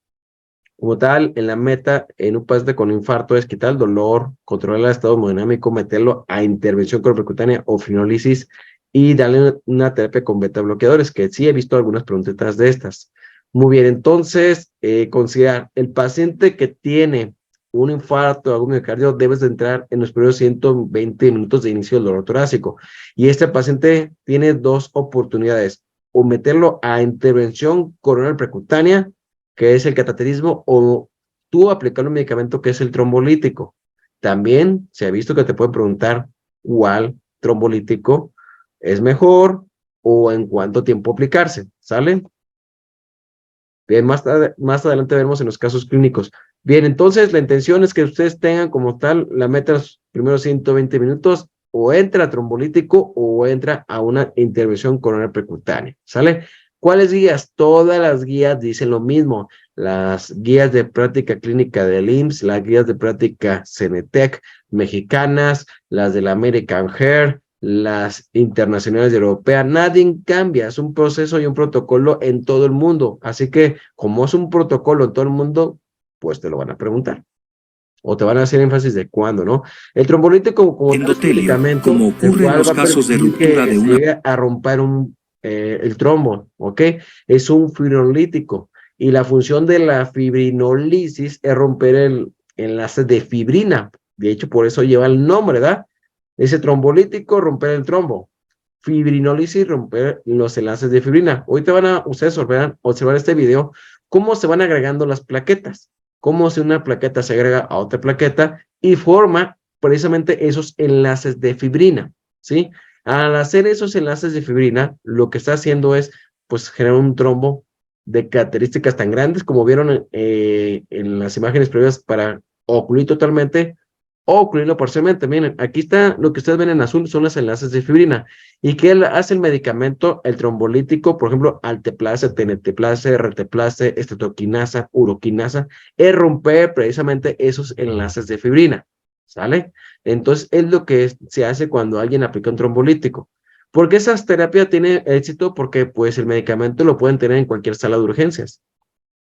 como tal, en la meta, en un paciente con infarto, es quitar el dolor, controlar el estado hemodinámico, meterlo a intervención percutánea o fibrólisis y darle una terapia con beta bloqueadores, que sí he visto algunas preguntitas de estas. Muy bien, entonces, considerar el paciente que tiene un infarto agudo miocardio, debes de entrar en los primeros 120 minutos de inicio del dolor torácico. Y este paciente tiene 2 oportunidades, o meterlo a intervención coronaria percutánea, que es el cateterismo, o tú aplicar un medicamento que es el trombolítico. También se ha visto que te pueden preguntar cuál trombolítico es mejor o en cuánto tiempo aplicarse, ¿sale? Bien, más adelante veremos en los casos clínicos. Bien, entonces la intención es que ustedes tengan como tal la meta los primeros 120 minutos, o entra trombolítico o entra a una intervención coronaria percutánea, ¿sale? ¿Cuáles guías? Todas las guías dicen lo mismo. Las guías de práctica clínica del IMSS, las guías de práctica CENETEC mexicanas, las de la American Heart, las internacionales de europea, nadie cambia, es un proceso y un protocolo en todo el mundo, así que como es un protocolo en todo el mundo, pues te lo van a preguntar, o te van a hacer énfasis de cuándo, ¿no? El trombolítico como tal es un Endotelio, medicamento, como el ocurre en cual los va a casos de permitir ruptura que de se una... llegue a romper el trombo, ¿ok? Es un fibrinolítico, y la función de la fibrinolisis es romper el enlace de fibrina, de hecho por eso lleva el nombre, ¿verdad? Ese trombolítico, romper el trombo. Fibrinolisis, romper los enlaces de fibrina. Ahorita ustedes observar este video, cómo se van agregando las plaquetas, cómo si una plaqueta se agrega a otra plaqueta y forma precisamente esos enlaces de fibrina, ¿sí? Al hacer esos enlaces de fibrina, lo que está haciendo es, pues, generar un trombo de características tan grandes como vieron en las imágenes previas para ocluir totalmente o ocluirlo parcialmente. Miren, aquí está lo que ustedes ven en azul, son los enlaces de fibrina. ¿Y qué hace el medicamento? El trombolítico, por ejemplo, alteplase, teneteplase, reteplase, estreptoquinasa, uroquinasa, es romper precisamente esos enlaces de fibrina, ¿sale? Entonces, es lo que se hace cuando alguien aplica un trombolítico. ¿Por qué esas terapias tienen éxito? Porque pues el medicamento lo pueden tener en cualquier sala de urgencias,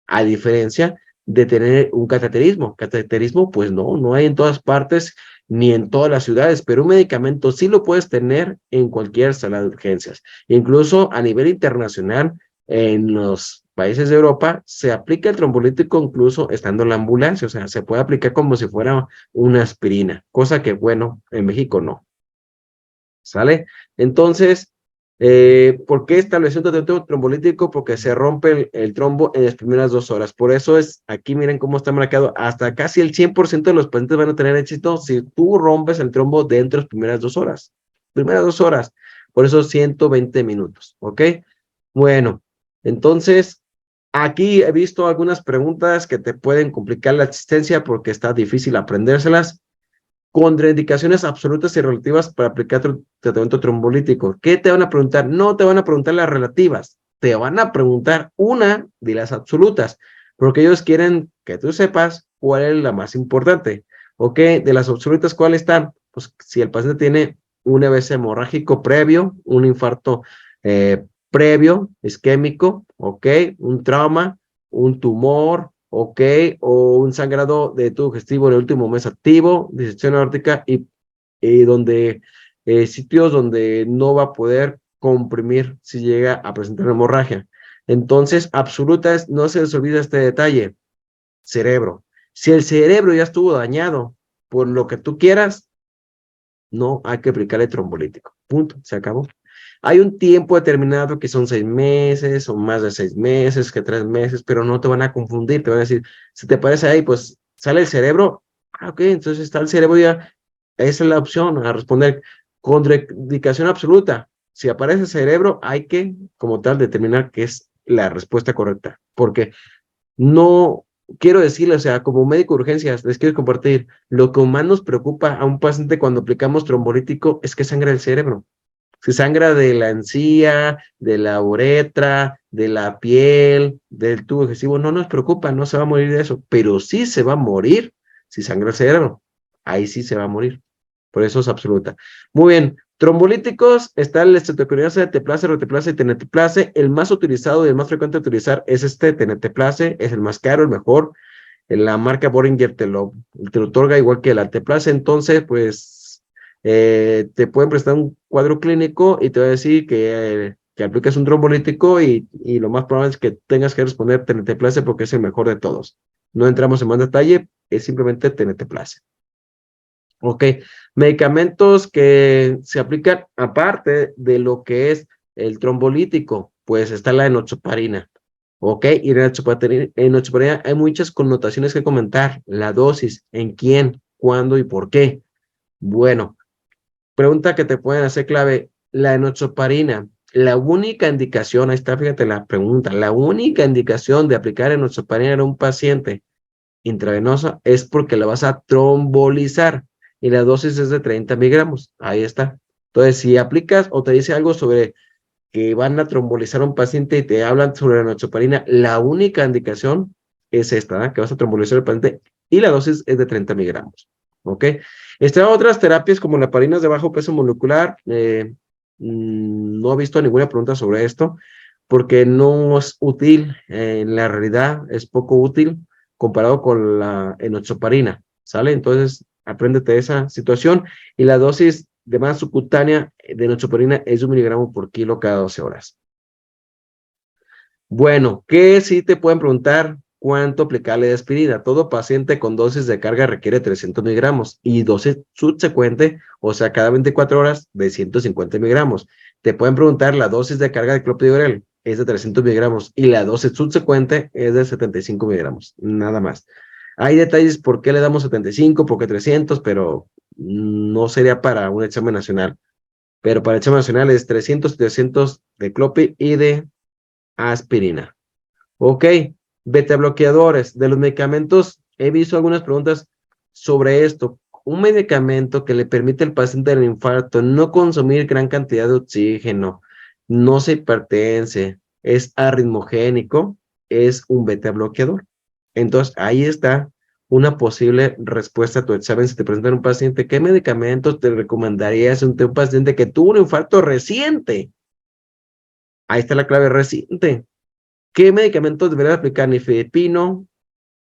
a diferencia de tener un cateterismo. Cateterismo, pues no hay en todas partes ni en todas las ciudades, pero un medicamento sí lo puedes tener en cualquier sala de urgencias. Incluso a nivel internacional, en los países de Europa, se aplica el trombolítico incluso estando en la ambulancia, o sea, se puede aplicar como si fuera una aspirina, cosa que, bueno, en México no. ¿Sale? Entonces, ¿por qué estableció un tratamiento trombolítico? Porque se rompe el trombo en las primeras 2 horas. Por eso es, aquí miren cómo está marcado, hasta casi el 100% de los pacientes van a tener éxito si tú rompes el trombo dentro de las primeras 2 horas. Primeras 2 horas. Por eso 120 minutos, ¿ok? Bueno, entonces, aquí he visto algunas preguntas que te pueden complicar la asistencia porque está difícil aprendérselas. Contraindicaciones absolutas y relativas para aplicar tratamiento trombolítico. ¿Qué te van a preguntar? No te van a preguntar las relativas, te van a preguntar una de las absolutas, porque ellos quieren que tú sepas cuál es la más importante. ¿Ok? De las absolutas, ¿cuáles están? Pues si el paciente tiene un EVC hemorrágico previo, un infarto previo, isquémico, ¿ok? Un trauma, un tumor, ¿ok? O un sangrado de tubo digestivo en el último mes activo, disección aórtica y donde sitios donde no va a poder comprimir si llega a presentar hemorragia. Entonces, absoluta es, no se les olvida este detalle, cerebro. Si el cerebro ya estuvo dañado por lo que tú quieras, no hay que aplicarle trombolítico. Punto, se acabó. Hay un tiempo determinado que son 6 meses o más de 6 meses, que 3 meses, pero no te van a confundir, te van a decir, si te parece ahí, pues sale el cerebro, ok, entonces está el cerebro ya, esa es la opción a responder. Contraindicación absoluta, si aparece el cerebro, hay que, como tal, determinar qué es la respuesta correcta, porque no quiero decirle, o sea, como médico de urgencias, les quiero compartir, lo que más nos preocupa a un paciente cuando aplicamos trombolítico es que sangra el cerebro. Si sangra de la encía, de la uretra, de la piel, del tubo digestivo, no nos preocupa, no se va a morir de eso, pero sí se va a morir si sangra el cerebro. Ahí sí se va a morir. Por eso es absoluta. Muy bien. Trombolíticos, está el estreptococcus, teplase, roteplase y teneteplase. El más utilizado y el más frecuente de utilizar es este teneteplase, es el más caro, el mejor. La marca Boehringer te lo otorga igual que el alteplase, entonces, pues, te pueden prestar un cuadro clínico y te va a decir que apliques un trombolítico y lo más probable es que tengas que responder teneteplase porque es el mejor de todos. No entramos en más detalle, es simplemente teneteplase. Ok, medicamentos que se aplican aparte de lo que es el trombolítico, pues está la enoxaparina. Ok, y en enoxaparina hay muchas connotaciones que comentar. La dosis, en quién, cuándo y por qué. Bueno, pregunta que te pueden hacer clave. La enoxaparina la única indicación, ahí está, fíjate la pregunta, la única indicación de aplicar enoxaparina a un paciente intravenoso es porque la vas a trombolizar y la dosis es de 30 miligramos. Ahí está. Entonces, si aplicas o te dice algo sobre que van a trombolizar a un paciente y te hablan sobre la enoxaparina, la única indicación es esta, ¿eh? Que vas a trombolizar al paciente y la dosis es de 30 miligramos. ¿Ok? Están otras terapias como la parinas de bajo peso molecular. No he visto ninguna pregunta sobre esto porque no es útil, en la realidad es poco útil comparado con la enoxaparina, ¿sale? Entonces, apréndete esa situación y la dosis de más subcutánea de enoxaparina es 1 miligramo por kilo cada 12 horas. Bueno, ¿qué sí te pueden preguntar? ¿Cuánto aplicarle de aspirina? Todo paciente con dosis de carga requiere 300 miligramos y dosis subsecuente, o sea, cada 24 horas de 150 miligramos. Te pueden preguntar la dosis de carga de clopidogrel, es de 300 miligramos y la dosis subsecuente es de 75 miligramos, nada más. Hay detalles por qué le damos 75, por qué 300, pero no sería para un examen nacional. Pero para el examen nacional es 300, 300 de clopi y de aspirina. Ok, beta bloqueadores. De los medicamentos, he visto algunas preguntas sobre esto. Un medicamento que le permite al paciente del infarto no consumir gran cantidad de oxígeno, no se hipertense, es arritmogénico, es un beta bloqueador. Entonces, ahí está una posible respuesta a tu examen. Si te presentan un paciente, ¿qué medicamentos te recomendarías ante un paciente que tuvo un infarto reciente? Ahí está la clave, reciente. ¿Qué medicamentos deberían aplicar? Nifedipino,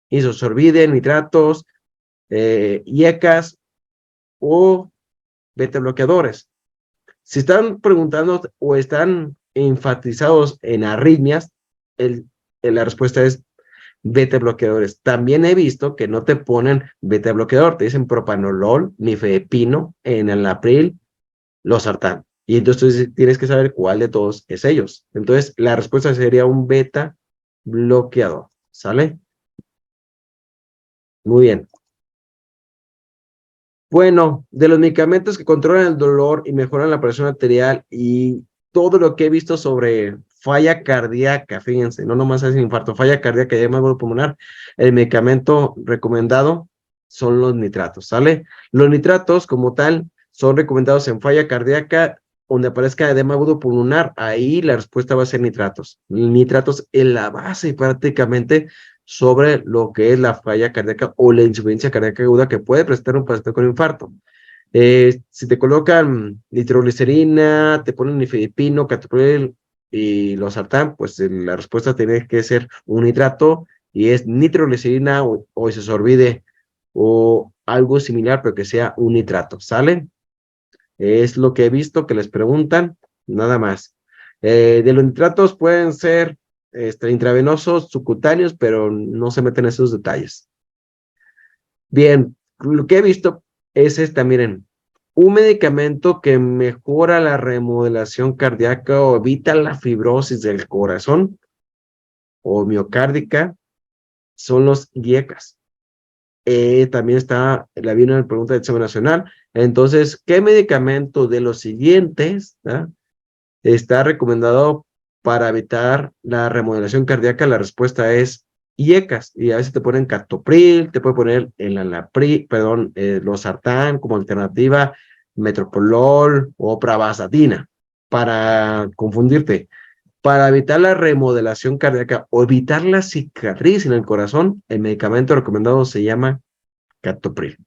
isosorbide, nitratos, IECAS o beta bloqueadores. Si están preguntando o están enfatizados en arritmias, la respuesta es beta bloqueadores. También he visto que no te ponen beta bloqueador, te dicen propanolol, nifedipino, enalapril, losartán. Y entonces tienes que saber cuál de todos es ellos. Entonces, la respuesta sería un beta bloqueador. ¿Sale? Muy bien. Bueno, de los medicamentos que controlan el dolor y mejoran la presión arterial y todo lo que he visto sobre falla cardíaca, fíjense, no nomás es infarto, falla cardíaca y además pulmonar, el medicamento recomendado son los nitratos, ¿sale? Los nitratos como tal son recomendados en falla cardíaca donde aparezca edema agudo pulmonar, ahí la respuesta va a ser nitratos. Nitratos es la base prácticamente sobre lo que es la falla cardíaca o la insuficiencia cardíaca aguda que puede presentar un paciente con infarto. Si te colocan nitroglicerina, te ponen nifedipino, captopril y losartán, pues la respuesta tiene que ser un nitrato y es nitroglicerina o isosorbide o algo similar, pero que sea un nitrato, ¿sale? Es lo que he visto que les preguntan, nada más. De los nitratos pueden ser intravenosos, subcutáneos, pero no se meten en esos detalles. Bien, lo que he visto es esta, miren, un medicamento que mejora la remodelación cardíaca o evita la fibrosis del corazón o miocárdica son los IECAS. También está, la vino en la pregunta del examen nacional. Entonces, ¿qué medicamento de los siguientes está recomendado para evitar la remodelación cardíaca? La respuesta es IECAS, y a veces te ponen captopril, te puede poner el enalapril, perdón, losartán como alternativa, metoprolol o pravastatina, para confundirte. Para evitar la remodelación cardíaca o evitar la cicatriz en el corazón, el medicamento recomendado se llama captopril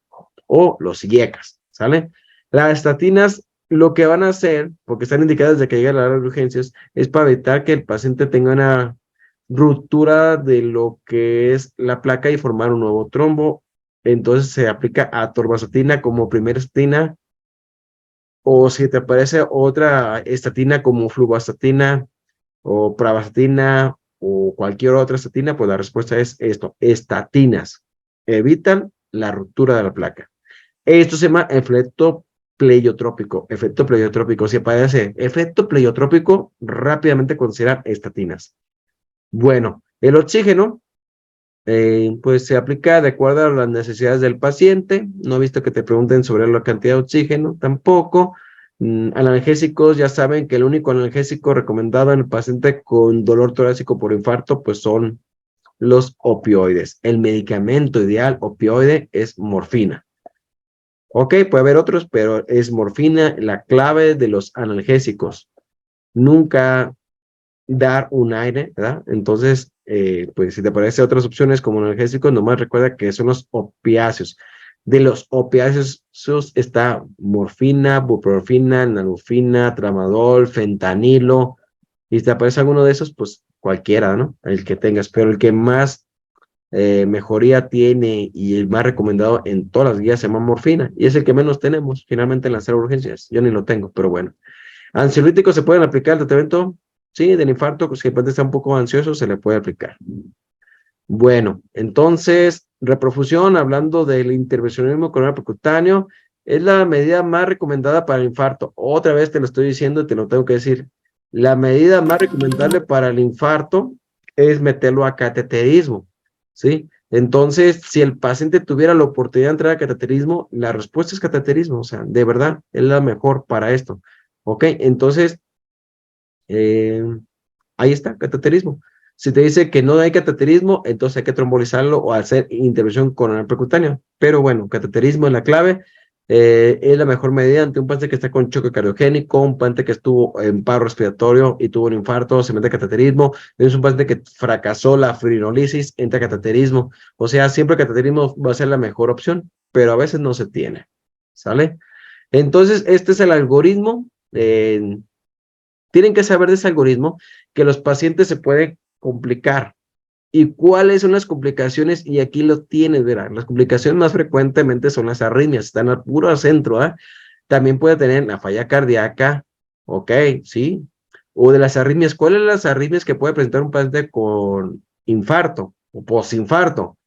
o los IECAS, ¿sale? Las estatinas lo que van a hacer, porque están indicadas desde que llega a la área de urgencias, es para evitar que el paciente tenga una ruptura de lo que es la placa y formar un nuevo trombo. Entonces se aplica atorvastatina como primera estatina, o si te aparece otra estatina como fluvastatina o pravastatina o cualquier otra estatina, pues la respuesta es esto, estatinas. Evitan la ruptura de la placa. Esto se llama efecto pleiotrópico. Efecto pleiotrópico. Si aparece efecto pleiotrópico, rápidamente considerar estatinas. Bueno, el oxígeno, pues se aplica de acuerdo a las necesidades del paciente. No he visto que te pregunten sobre la cantidad de oxígeno, tampoco. Analgésicos, ya saben que el único analgésico recomendado en el paciente con dolor torácico por infarto, pues son los opioides. El medicamento ideal opioide es morfina. Ok, puede haber otros, pero es morfina la clave de los analgésicos. Nunca dar un aire, ¿verdad? Entonces, pues si te parece otras opciones como analgésicos, nomás recuerda que son los opiáceos. De los opiáceos está morfina, buprenorfina, nalmefina, tramadol, fentanilo. Y si te aparece alguno de esos, pues cualquiera, ¿no? El que tengas, pero el que más mejoría tiene y el más recomendado en todas las guías se llama morfina y es el que menos tenemos finalmente en las urgencias. Yo ni lo tengo, pero bueno. Ansiolíticos se pueden aplicar el tratamiento, sí, del infarto, pues, si el paciente está un poco ansioso, se le puede aplicar. Bueno, entonces, reperfusión, hablando del intervencionismo coronario percutáneo, es la medida más recomendada para el infarto. Otra vez te lo estoy diciendo y te lo tengo que decir. La medida más recomendable para el infarto es meterlo a cateterismo, ¿sí? Entonces, si el paciente tuviera la oportunidad de entrar a cateterismo, la respuesta es cateterismo, o sea, de verdad, es la mejor para esto. ¿Ok? Entonces, eh, ahí está, cateterismo. Si te dice que no hay cateterismo, entonces hay que trombolizarlo o hacer intervención coronar percutánea. Pero bueno, cateterismo es la clave. Es la mejor medida ante un paciente que está con choque cardiogénico, un paciente que estuvo en paro respiratorio y tuvo un infarto, se mete cateterismo. Es un paciente que fracasó la fibrinolisis, entra cateterismo. O sea, siempre cateterismo va a ser la mejor opción, pero a veces no se tiene. ¿Sale? Entonces, este es el algoritmo. Tienen que saber de ese algoritmo que los pacientes se pueden complicar. ¿Y cuáles son las complicaciones? Y aquí lo tienes, verán. Las complicaciones más frecuentemente son las arritmias, están al puro centro, ¿eh? También puede tener la falla cardíaca, ok, sí. O de las arritmias, ¿cuáles son las arritmias que puede presentar un paciente con infarto o posinfarto?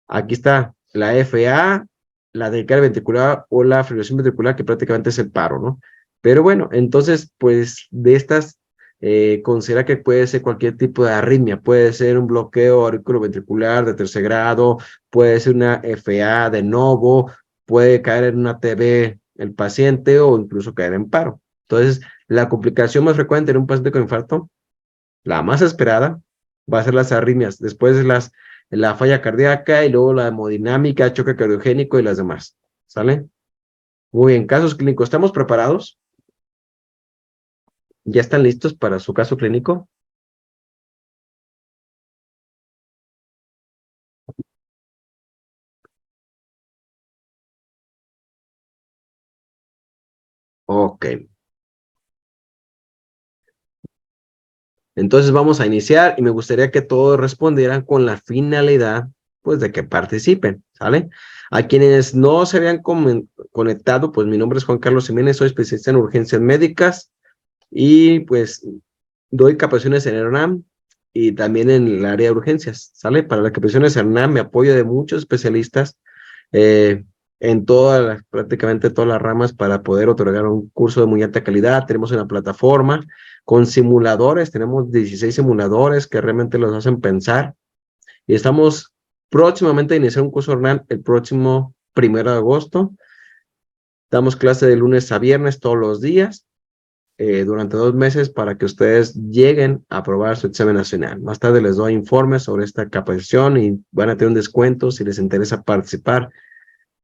Aquí está la FA, la taquicardia ventricular o la fibrilación ventricular, que prácticamente es el paro, ¿no? Pero bueno, entonces, pues de estas, considera que puede ser cualquier tipo de arritmia, puede ser un bloqueo auriculoventricular de tercer grado, puede ser una FA de novo, puede caer en una TB el paciente o incluso caer en paro. Entonces, la complicación más frecuente en un paciente con infarto, la más esperada, va a ser las arritmias, después la falla cardíaca y luego la hemodinámica, choque cardiogénico y las demás. ¿Sale? Muy bien, casos clínicos. ¿Estamos preparados? ¿Ya están listos para su caso clínico? Ok. Entonces vamos a iniciar y me gustaría que todos respondieran con la finalidad, pues, de que participen, ¿sale? A quienes no se habían conectado, pues mi nombre es Juan Carlos Jiménez, soy especialista en urgencias médicas y pues doy capacitaciones en ERNAM y también en el área de urgencias, ¿sale? Para las capacitaciones en ERNAM me apoyo de muchos especialistas eh, en prácticamente todas las ramas para poder otorgar un curso de muy alta calidad. Tenemos una plataforma con simuladores, tenemos 16 simuladores que realmente los hacen pensar y estamos próximamente a iniciar un curso ERNAM el próximo 1 de agosto. Damos clase de lunes a viernes todos los días durante 2 meses para que ustedes lleguen a aprobar su examen nacional. Más tarde les doy informes sobre esta capacitación y van a tener un descuento si les interesa participar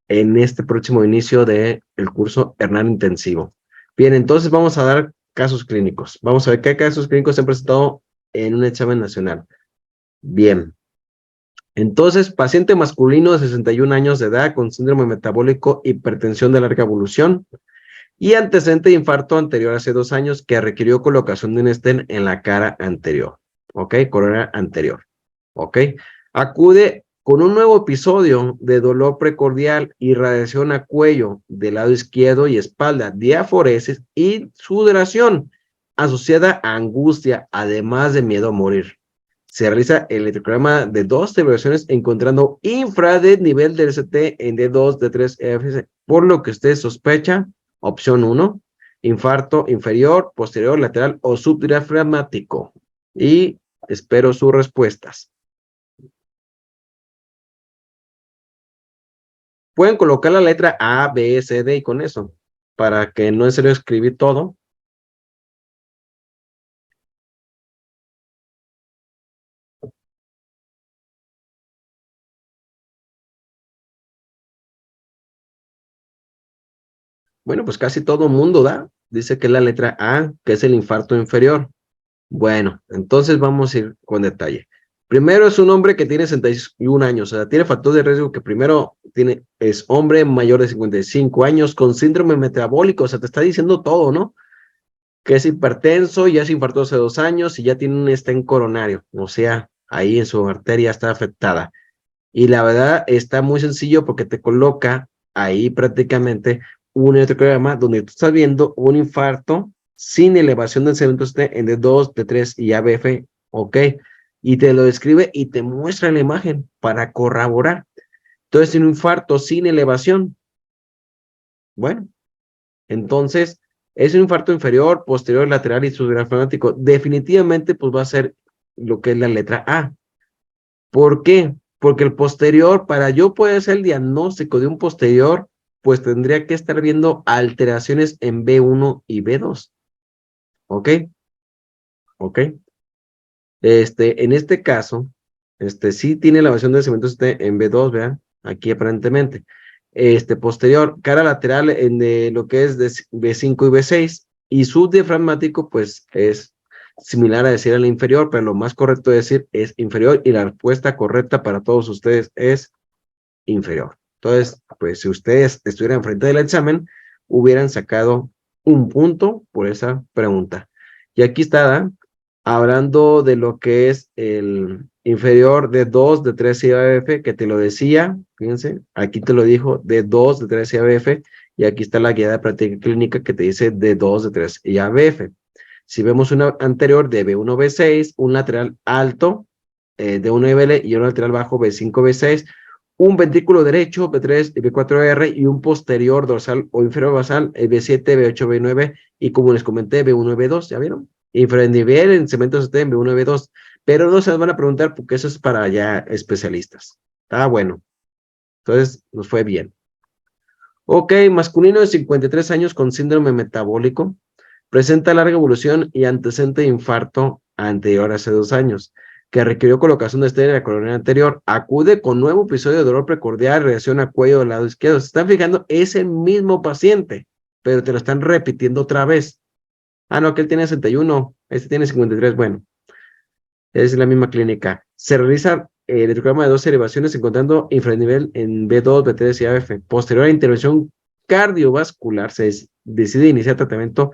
en este próximo inicio del curso Hernán Intensivo. Bien, entonces vamos a dar casos clínicos. Vamos a ver qué casos clínicos se han presentado en un examen nacional. Bien. Entonces, paciente masculino de 61 años de edad con síndrome metabólico, hipertensión de larga evolución, y antecedente de infarto anterior hace 2 años que requirió colocación de un stent en la cara anterior, ¿ok? Corona anterior, ¿ok? Acude con un nuevo episodio de dolor precordial, irradiación a cuello del lado izquierdo y espalda, diaforesis y sudoración asociada a angustia, además de miedo a morir. Se realiza el electrocardiograma de 2 evaluaciones encontrando infra de nivel del CT en D2, D3, FC, por lo que usted sospecha. Opción 1, infarto inferior, posterior, lateral o subdiafragmático. Y espero sus respuestas. Pueden colocar la letra A, B, C, D y con eso. para que no en serio escribí todo. Bueno, pues casi todo el mundo da. Dice que es la letra A, que es el infarto inferior. Bueno, entonces vamos a ir con detalle. Primero es un hombre que tiene 61 años, o sea, tiene factor de riesgo que primero es hombre mayor de 55 años con síndrome metabólico, o sea, te está diciendo todo, ¿no? Que es hipertenso, ya se infartó hace 2 años y ya tiene un estén coronario, o sea, ahí en su arteria está afectada. Y la verdad está muy sencillo porque te coloca ahí prácticamente un electrocardiograma donde tú estás viendo un infarto sin elevación del segmento T en D2, D3 y ABF, ok, y te lo describe y te muestra la imagen para corroborar. Entonces, un infarto sin elevación, bueno, entonces es un infarto inferior, posterior, lateral y subdiafragmático. Definitivamente, pues va a ser lo que es la letra A. ¿Por qué? Porque el posterior, para yo poder hacer el diagnóstico de un posterior, pues tendría que estar viendo alteraciones en B1 y B2. ¿Ok? ¿Ok? En este caso, sí tiene la elevación de cemento en B2, vean, aquí aparentemente. Posterior, cara lateral en de lo que es de B5 y B6, y subdiafragmático, pues es similar a decir al inferior, pero lo más correcto de decir es inferior, y la respuesta correcta para todos ustedes es inferior. Entonces, pues si ustedes estuvieran frente del examen, hubieran sacado un punto por esa pregunta. Y aquí está, hablando de lo que es el inferior de 2 de 3 IABF, que te lo decía, fíjense, aquí te lo dijo de 2 de 3 IABF, y aquí está la guía de práctica clínica que te dice de 2 de 3 IABF. Si vemos una anterior de B1, B6, un lateral alto de 1 IBL y un lateral bajo B5, B6, un ventrículo derecho, B3 y B4R, y un posterior dorsal o inferior basal, B7, B8, B9, y como les comenté, B1, B2, ¿ya vieron? Infranivel en cementos ST en B1, B2, pero no se van a preguntar porque eso es para ya especialistas. Está bueno. Entonces, nos fue bien. Ok, masculino de 53 años con síndrome metabólico, presenta larga evolución y antecedente de infarto anterior hace 2 años, que requirió colocación de estéreo en la coronaria anterior, acude con nuevo episodio de dolor precordial, reacción a cuello del lado izquierdo. Se están fijando, es el mismo paciente, pero te lo están repitiendo otra vez. Ah, no, que él tiene 61, este tiene 53, bueno, es la misma clínica. Se realiza el electrograma de 12 elevaciones encontrando infranivel en B2, B3 y AF. Posterior a la intervención cardiovascular, se decide iniciar tratamiento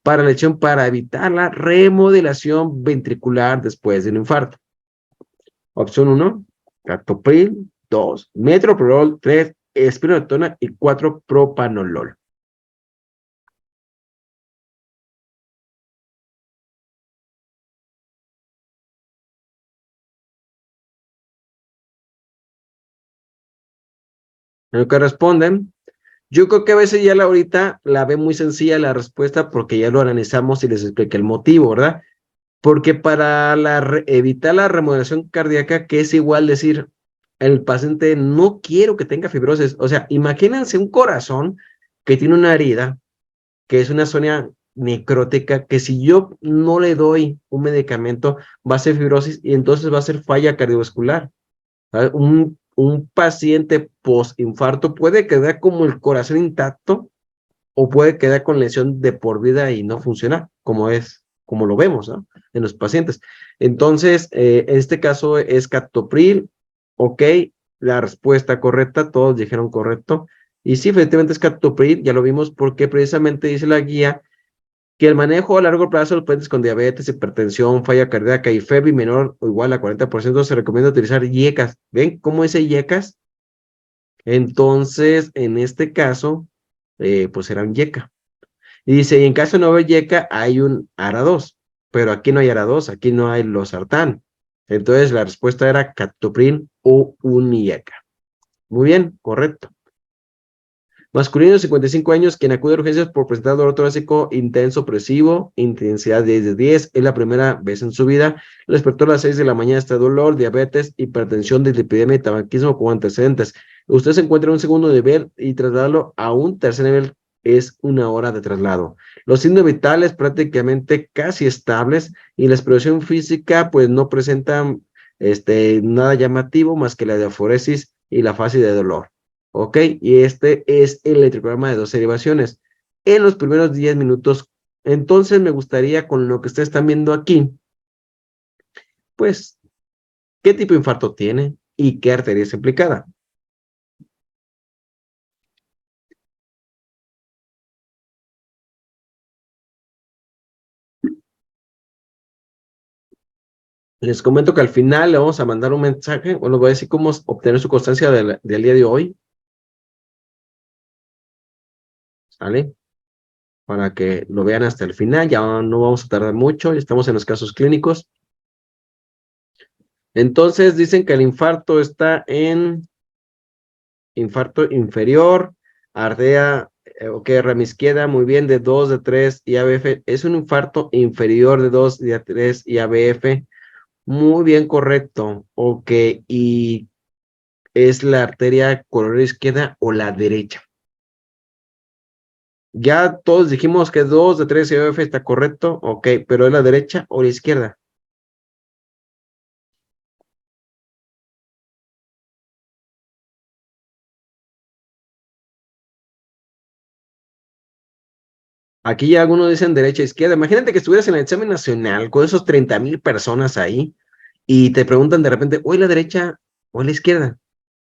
para lesión para evitar la remodelación ventricular después de un infarto. Opción 1, captopril, 2, metoprolol, 3, espironolactona y 4, propanolol. En lo que responden, yo creo que a veces ya ahorita la ve muy sencilla la respuesta porque ya lo analizamos y les expliqué el motivo, ¿verdad? Porque para evitar la remodelación cardíaca, que es igual decir, el paciente no quiero que tenga fibrosis. O sea, imagínense un corazón que tiene una herida, que es una zona necrótica, que si yo no le doy un medicamento, va a ser fibrosis y entonces va a ser falla cardiovascular. Un paciente post-infarto puede quedar como el corazón intacto o puede quedar con lesión de por vida y no funcionar, como lo vemos, ¿no? En los pacientes. Entonces, en este caso es captopril, ok, la respuesta correcta, todos dijeron correcto, y sí, efectivamente es captopril, ya lo vimos, porque precisamente dice la guía que el manejo a largo plazo de los pacientes con diabetes, hipertensión, falla cardíaca y fiebre menor o igual a 40% se recomienda utilizar IECAS. ¿Ven cómo es IECAS? Entonces, en este caso, pues era un YECA. Y dice, y en caso de no haber YECA, hay un ARA2, pero aquí no hay ARA2, aquí no hay losartán. Entonces, la respuesta era captopril o un YECA. Muy bien, correcto. Masculino de 55 años, quien acude a urgencias por presentar dolor torácico intenso, opresivo, intensidad 10 de 10, es la primera vez en su vida, le despertó a las 6 de la mañana este dolor, diabetes, hipertensión, dislipidemia y tabaquismo como antecedentes. Usted se encuentra en un segundo nivel y trasladarlo a un tercer nivel es 1 hora de traslado. Los signos vitales prácticamente casi estables y la expresión física pues no presentan nada llamativo más que la diaforesis y la fase de dolor. ¿Ok? Y este es el electrocardiograma de 2 derivaciones. En los primeros 10 minutos, entonces me gustaría con lo que ustedes están viendo aquí, pues, ¿qué tipo de infarto tiene y qué arteria es implicada? Les comento que al final le vamos a mandar un mensaje, o les voy a decir cómo obtener su constancia del día de hoy, ¿sale? Para que lo vean hasta el final, ya no vamos a tardar mucho, ya estamos en los casos clínicos. Entonces dicen que el infarto está en infarto inferior, ardea, ok, rama izquierda, muy bien, de 2, de 3 y ABF. Es un infarto inferior de 2, de 3 y ABF. Muy bien, correcto. Ok, y es la arteria coronaria izquierda o la derecha. Ya todos dijimos que 2 de 3 y ABF está correcto, ok, pero ¿es la derecha o la izquierda? Aquí ya algunos dicen derecha, izquierda. Imagínate que estuvieras en el examen nacional con esos 30,000 personas ahí y te preguntan de repente, ¿hoy la derecha o la izquierda?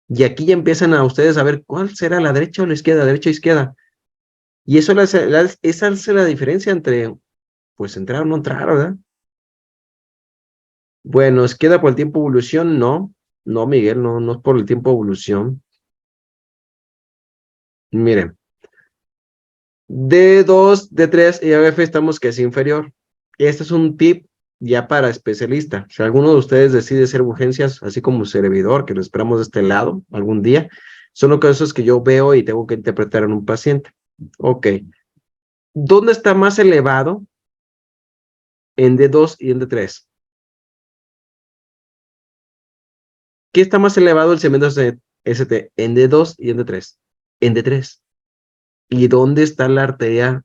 Y aquí ya empiezan a ustedes a ver cuál será la derecha o la izquierda, derecha o izquierda. Y eso esa hace la diferencia entre, pues, entrar o no entrar, ¿verdad? Bueno, izquierda por el tiempo de evolución, no. No, Miguel, no, no es por el tiempo de evolución. Miren, D2, D3 y ABF estamos que es inferior. Este es un tip ya para especialista. Si alguno de ustedes decide hacer urgencias, así como servidor, que lo esperamos de este lado algún día, son los casos que yo veo y tengo que interpretar en un paciente. Ok. ¿Dónde está más elevado en D2 y en D3? ¿Qué está más elevado el segmento ST? En D2 y en D3. En D3. ¿Y dónde está la arteria?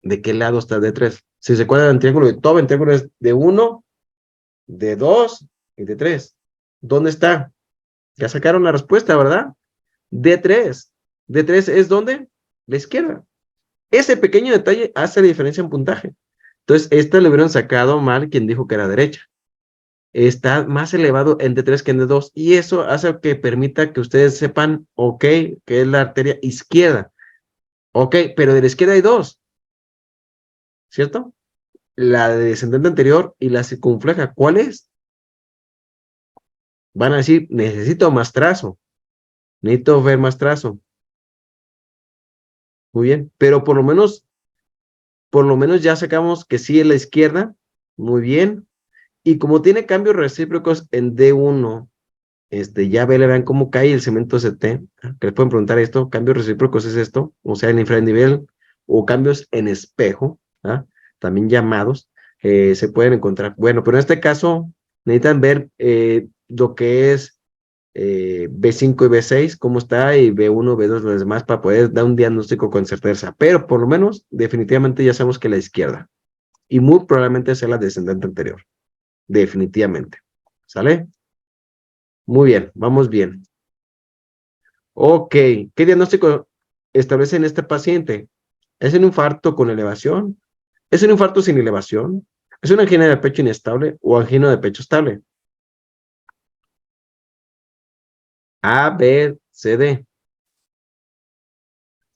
¿De qué lado está D3? Si se acuerdan del triángulo de Tobin, el triángulo es de 1, de 2 y de 3. ¿Dónde está? Ya sacaron la respuesta, ¿verdad? D3. D3 es ¿dónde? La izquierda. Ese pequeño detalle hace la diferencia en puntaje. Entonces, esta le hubieran sacado mal quien dijo que era derecha. Está más elevado en D3 que en D2 y eso hace que permita que ustedes sepan, ok, que es la arteria izquierda. Ok, pero de la izquierda hay dos, ¿cierto? La de descendente anterior y la circunfleja. ¿Cuál es? Van a decir, necesito más trazo, necesito ver más trazo. Muy bien, pero por lo menos ya sacamos que sí es la izquierda. Muy bien. Y como tiene cambios recíprocos en D1, ya vean cómo cae el cemento ST, que les pueden preguntar esto, cambios recíprocos es esto, o sea, en infranivel o cambios en espejo, ¿ah? También llamados, se pueden encontrar. Bueno, pero en este caso necesitan ver lo que es B5 y B6, cómo está, y B1, B2, los demás, para poder dar un diagnóstico con certeza. Pero por lo menos, definitivamente ya sabemos que la izquierda, y muy probablemente sea la descendente anterior, definitivamente. ¿Sale? Muy bien, vamos bien. Ok, ¿qué diagnóstico establece en este paciente? ¿Es un infarto con elevación? ¿Es un infarto sin elevación? ¿Es una angina de pecho inestable o angina de pecho estable? A, B, C, D.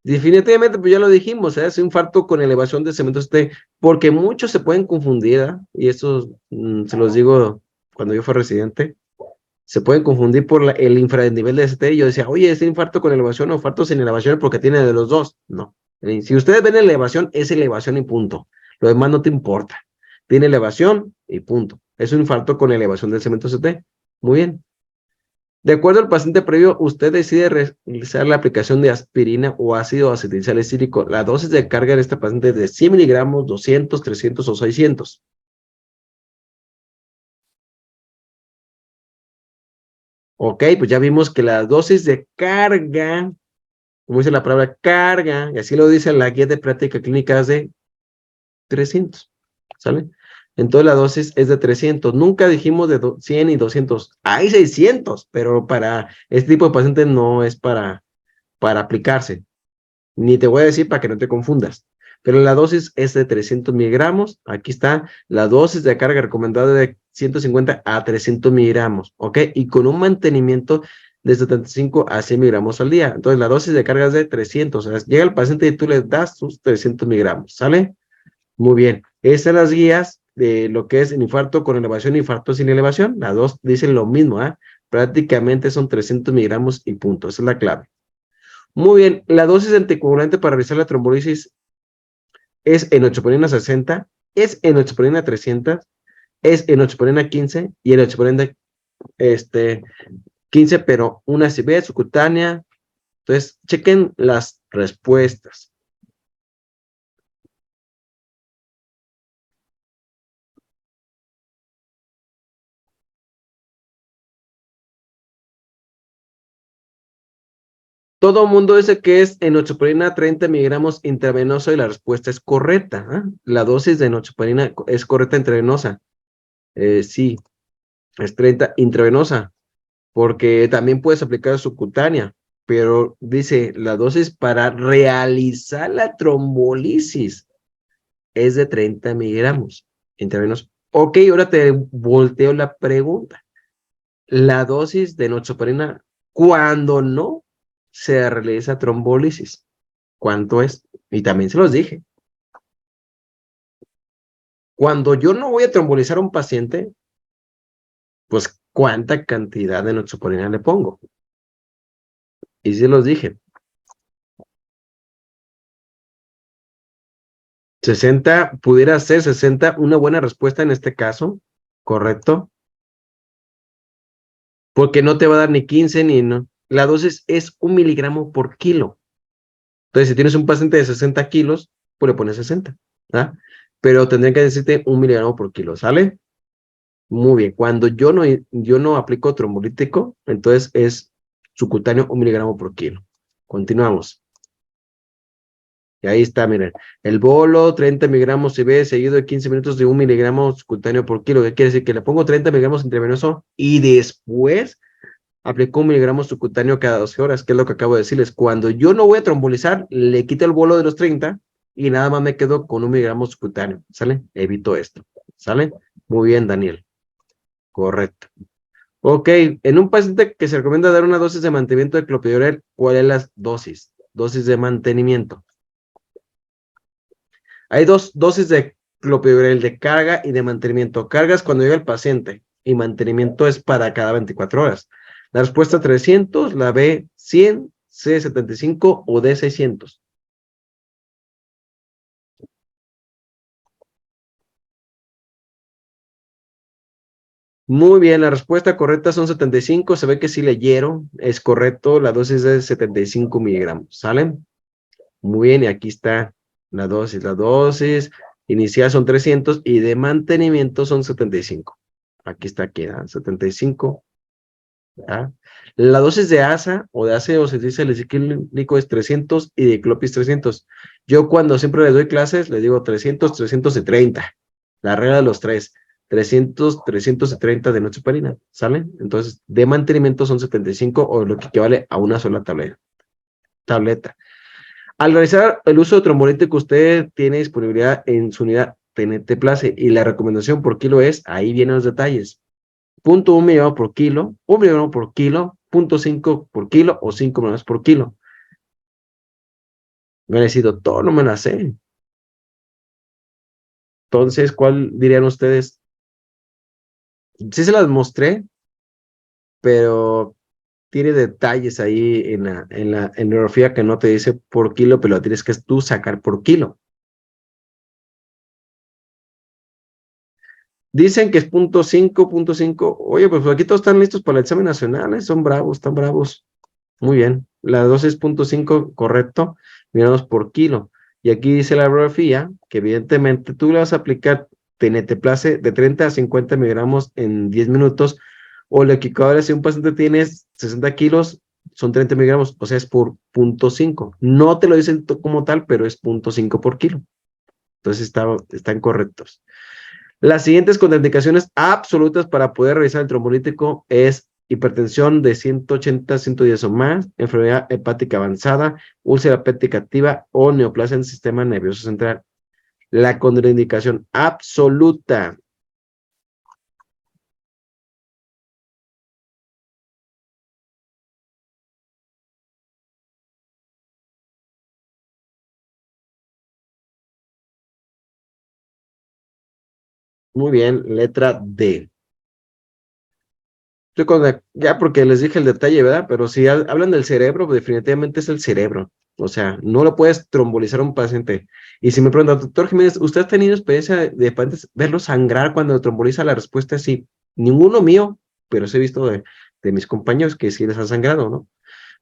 Definitivamente, pues ya lo dijimos, es un infarto con elevación de cementos T, porque muchos se pueden confundir, ¿eh? Y eso se los digo cuando yo fui residente, se pueden confundir por el infranivel de ST. Yo decía, oye, ¿es infarto con elevación o infarto sin elevación porque tiene de los dos? No. Si ustedes ven elevación, es elevación y punto. Lo demás no te importa. Tiene elevación y punto. Es un infarto con elevación del cemento ST. Muy bien. De acuerdo al paciente previo, usted decide realizar la aplicación de aspirina o ácido acetilsalicílico. La dosis de carga en este paciente es de 100 miligramos, 200, 300 o 600. Ok, pues ya vimos que la dosis de carga como dice la palabra carga, y así lo dice la guía de práctica clínica, es de 300, ¿sale? Entonces la dosis es de 300. Nunca dijimos de 100 y 200. Hay 600, pero para este tipo de pacientes no es para aplicarse. Ni te voy a decir para que no te confundas. Pero la dosis es de 300 miligramos. Aquí está la dosis de carga recomendada de 150 a 300 miligramos, ¿ok? Y con un mantenimiento de 75 a 100 miligramos al día. Entonces la dosis de carga es de 300. O sea, llega el paciente y tú le das sus 300 miligramos, ¿sale? Muy bien. Esas son las guías de lo que es el infarto con elevación, infarto sin elevación. Las dos dicen lo mismo, ¿ah? Prácticamente son 300 miligramos y punto. Esa es la clave. Muy bien. La dosis anticoagulante para realizar la trombolisis es enoxaparina 60, es enoxaparina 300, es enoxaparina 15 y enoxaparina 15, pero una CB subcutánea. Entonces, chequen las respuestas. Todo el mundo dice que es enoxaparina 30 miligramos intravenosa y la respuesta es correcta. ¿Eh? La dosis de enoxaparina es correcta intravenosa. Sí, es 30 intravenosa, porque también puedes aplicar subcutánea, pero dice la dosis para realizar la trombolisis es de 30 miligramos intravenosa. Ok, ahora te volteo la pregunta. La dosis de enoxaparina, cuando no se realiza trombólisis, ¿cuánto es? Y también se los dije. Cuando yo no voy a trombolizar a un paciente, pues ¿cuánta cantidad de enoxaparina le pongo? Y se los dije. 60, pudiera ser 60, una buena respuesta en este caso, ¿correcto? Porque no te va a dar ni 15 ni no. La dosis es 1 miligramo por kilo. Entonces, si tienes un paciente de 60 kilos, pues le pones 60, ¿ah? Pero tendrían que decirte 1 miligramo por kilo, ¿sale? Muy bien. Cuando yo no aplico trombolítico, entonces es subcutáneo 1 miligramo por kilo. Continuamos. Y ahí está, miren. El bolo, 30 miligramos CB seguido de 15 minutos de 1 miligramo subcutáneo por kilo. ¿Qué quiere decir? Que le pongo 30 miligramos intravenoso y después aplico 1 miligramo subcutáneo cada 12 horas, que es lo que acabo de decirles. Cuando yo no voy a trombolizar, le quito el bolo de los 30 y nada más me quedo con 1 miligramo subcutáneo. ¿Sale? Evito esto. ¿Sale? Muy bien, Daniel. Correcto. Ok, en un paciente que se recomienda dar una dosis de mantenimiento de clopidogrel, ¿cuál es la dosis? Dosis de mantenimiento. Hay dos dosis de clopidogrel, de carga y de mantenimiento. Carga es cuando llega el paciente y mantenimiento es para cada 24 horas. La respuesta 300, la B 100, C 75 o D 600. Muy bien, la respuesta correcta son 75. Se ve que sí leyeron. Es correcto, la dosis es 75 miligramos. ¿Sale? Muy bien, y aquí está la dosis. La dosis inicial son 300 y de mantenimiento son 75. Aquí está, queda 75. ¿Ah? La dosis de ASA o de ácido salicílico es 300 y de clopis 300. Yo cuando siempre les doy clases, les digo 300, 330. La regla de los tres. 300, 330 de nocheparina, ¿sale? Entonces, de mantenimiento son 75 o lo que equivale a una sola tableta. Al realizar el uso de trombolítico, usted tiene disponibilidad en su unidad TNT Place y la recomendación por kilo es, ahí vienen los detalles, 0.1 miligramo por kilo, 1 miligramo por kilo, 0.5 por kilo o 5 miligramos por kilo. Me han decidido, todo no me la sé. Entonces, ¿cuál dirían ustedes? Sí se las mostré, pero tiene detalles ahí en neurofía que no te dice por kilo, pero lo tienes que tú sacar por kilo. Dicen que es 0.5, 0.5. Oye, pues aquí todos están listos para el examen nacional, son bravos, están bravos. Muy bien. La dosis 0.5, correcto, miligramos por kilo. Y aquí dice la bibliografía que evidentemente tú le vas a aplicar teneteflase de 30 a 50 miligramos en 10 minutos, o lo equivalente si un paciente tiene 60 kilos, son 30 miligramos, o sea, es por 0.5. No te lo dicen como tal, pero es 0.5 por kilo. Entonces están correctos. Las siguientes contraindicaciones absolutas para poder revisar el trombolítico es hipertensión de 180 a 110 o más, enfermedad hepática avanzada, úlcera hepática activa o neoplasia en el sistema nervioso central. La contraindicación absoluta. Muy bien, letra D. Ya porque les dije el detalle, ¿verdad? Pero si hablan del cerebro, pues definitivamente es el cerebro. O sea, no lo puedes trombolizar a un paciente. Y si me preguntan, doctor Jiménez, ¿usted ha tenido experiencia de pacientes verlo sangrar cuando lo tromboliza? La respuesta es sí. Ninguno mío, pero sí he visto de mis compañeros que sí les ha sangrado, ¿no?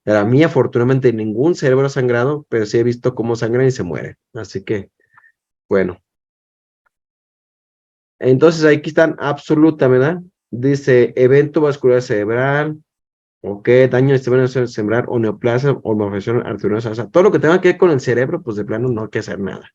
Pero a mí, afortunadamente, ningún cerebro ha sangrado, pero sí he visto cómo sangran y se muere. Así que, bueno. Entonces, aquí están absoluta, ¿verdad? Dice evento vascular cerebral, ok, daño al sistema nervioso cerebral o neoplasia o malformación arteriosa. O sea, todo lo que tenga que ver con el cerebro, pues de plano no hay que hacer nada.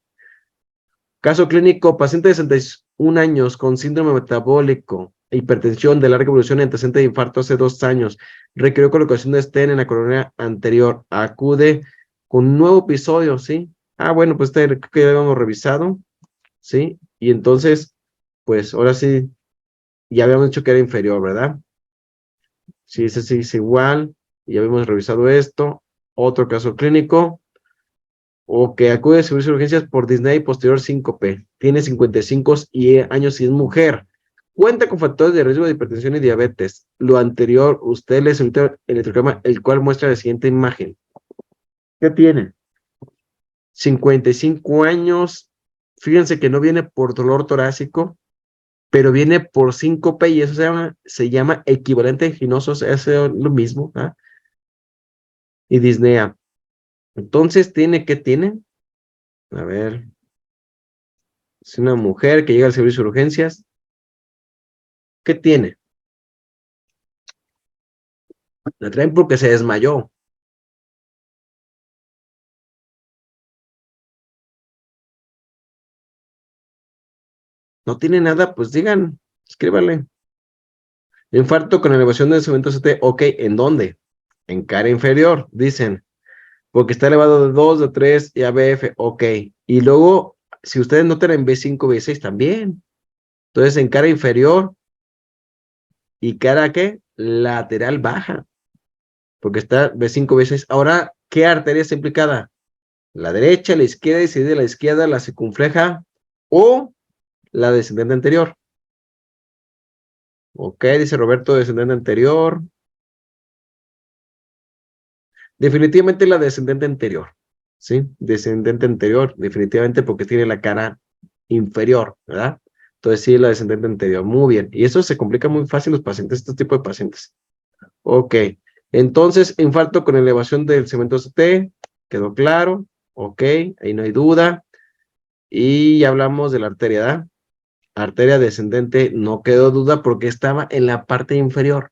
Caso clínico, paciente de 61 años con síndrome metabólico, hipertensión de larga evolución, antecedente de infarto hace 2 años, requirió colocación de stent en la coronaria anterior, acude con un nuevo episodio, ¿sí? Ah, bueno, pues creo que ya lo hemos revisado, ¿sí? Y entonces, pues ahora sí, ya habíamos dicho que era inferior, ¿verdad? Sí, ese sí es igual, ya habíamos revisado esto. Otro caso clínico, o que acude a servicio de urgencias por disnea y posterior síncope. Tiene 55 años y es mujer. Cuenta con factores de riesgo de hipertensión y diabetes. Lo anterior, usted le solicita el electrocardiograma, el cual muestra la siguiente imagen. ¿Qué tiene? 55 años. Fíjense que no viene por dolor torácico, pero viene por síncope y eso se llama equivalente anginoso, es lo mismo, ¿ah? Y disnea. Entonces, ¿qué tiene? A ver, es una mujer que llega al servicio de urgencias. ¿Qué tiene? La traen porque se desmayó. No tiene nada, pues digan, escríbale. Infarto con elevación del segmento CT. Ok, ¿en dónde? En cara inferior, dicen. Porque está elevado de 2, de 3 y ABF. Ok. Y luego, si ustedes notan en B5, B6 también. Entonces, en cara inferior y cara, ¿qué? Lateral baja. Porque está B5, B6. Ahora, ¿qué arteria está implicada? La derecha, la izquierda, y si de la izquierda, la circunfleja o la descendente anterior. Ok, dice Roberto, descendente anterior. Definitivamente la descendente anterior. ¿Sí? Descendente anterior, definitivamente porque tiene la cara inferior, ¿verdad? Entonces sí, la descendente anterior. Muy bien. Y eso se complica muy fácil los pacientes, este tipo de pacientes. Ok. Entonces, infarto con elevación del segmento CT. Quedó claro. Ok, ahí no hay duda. Y ya hablamos de la arteria, ¿verdad? Arteria descendente, no quedó duda porque estaba en la parte inferior.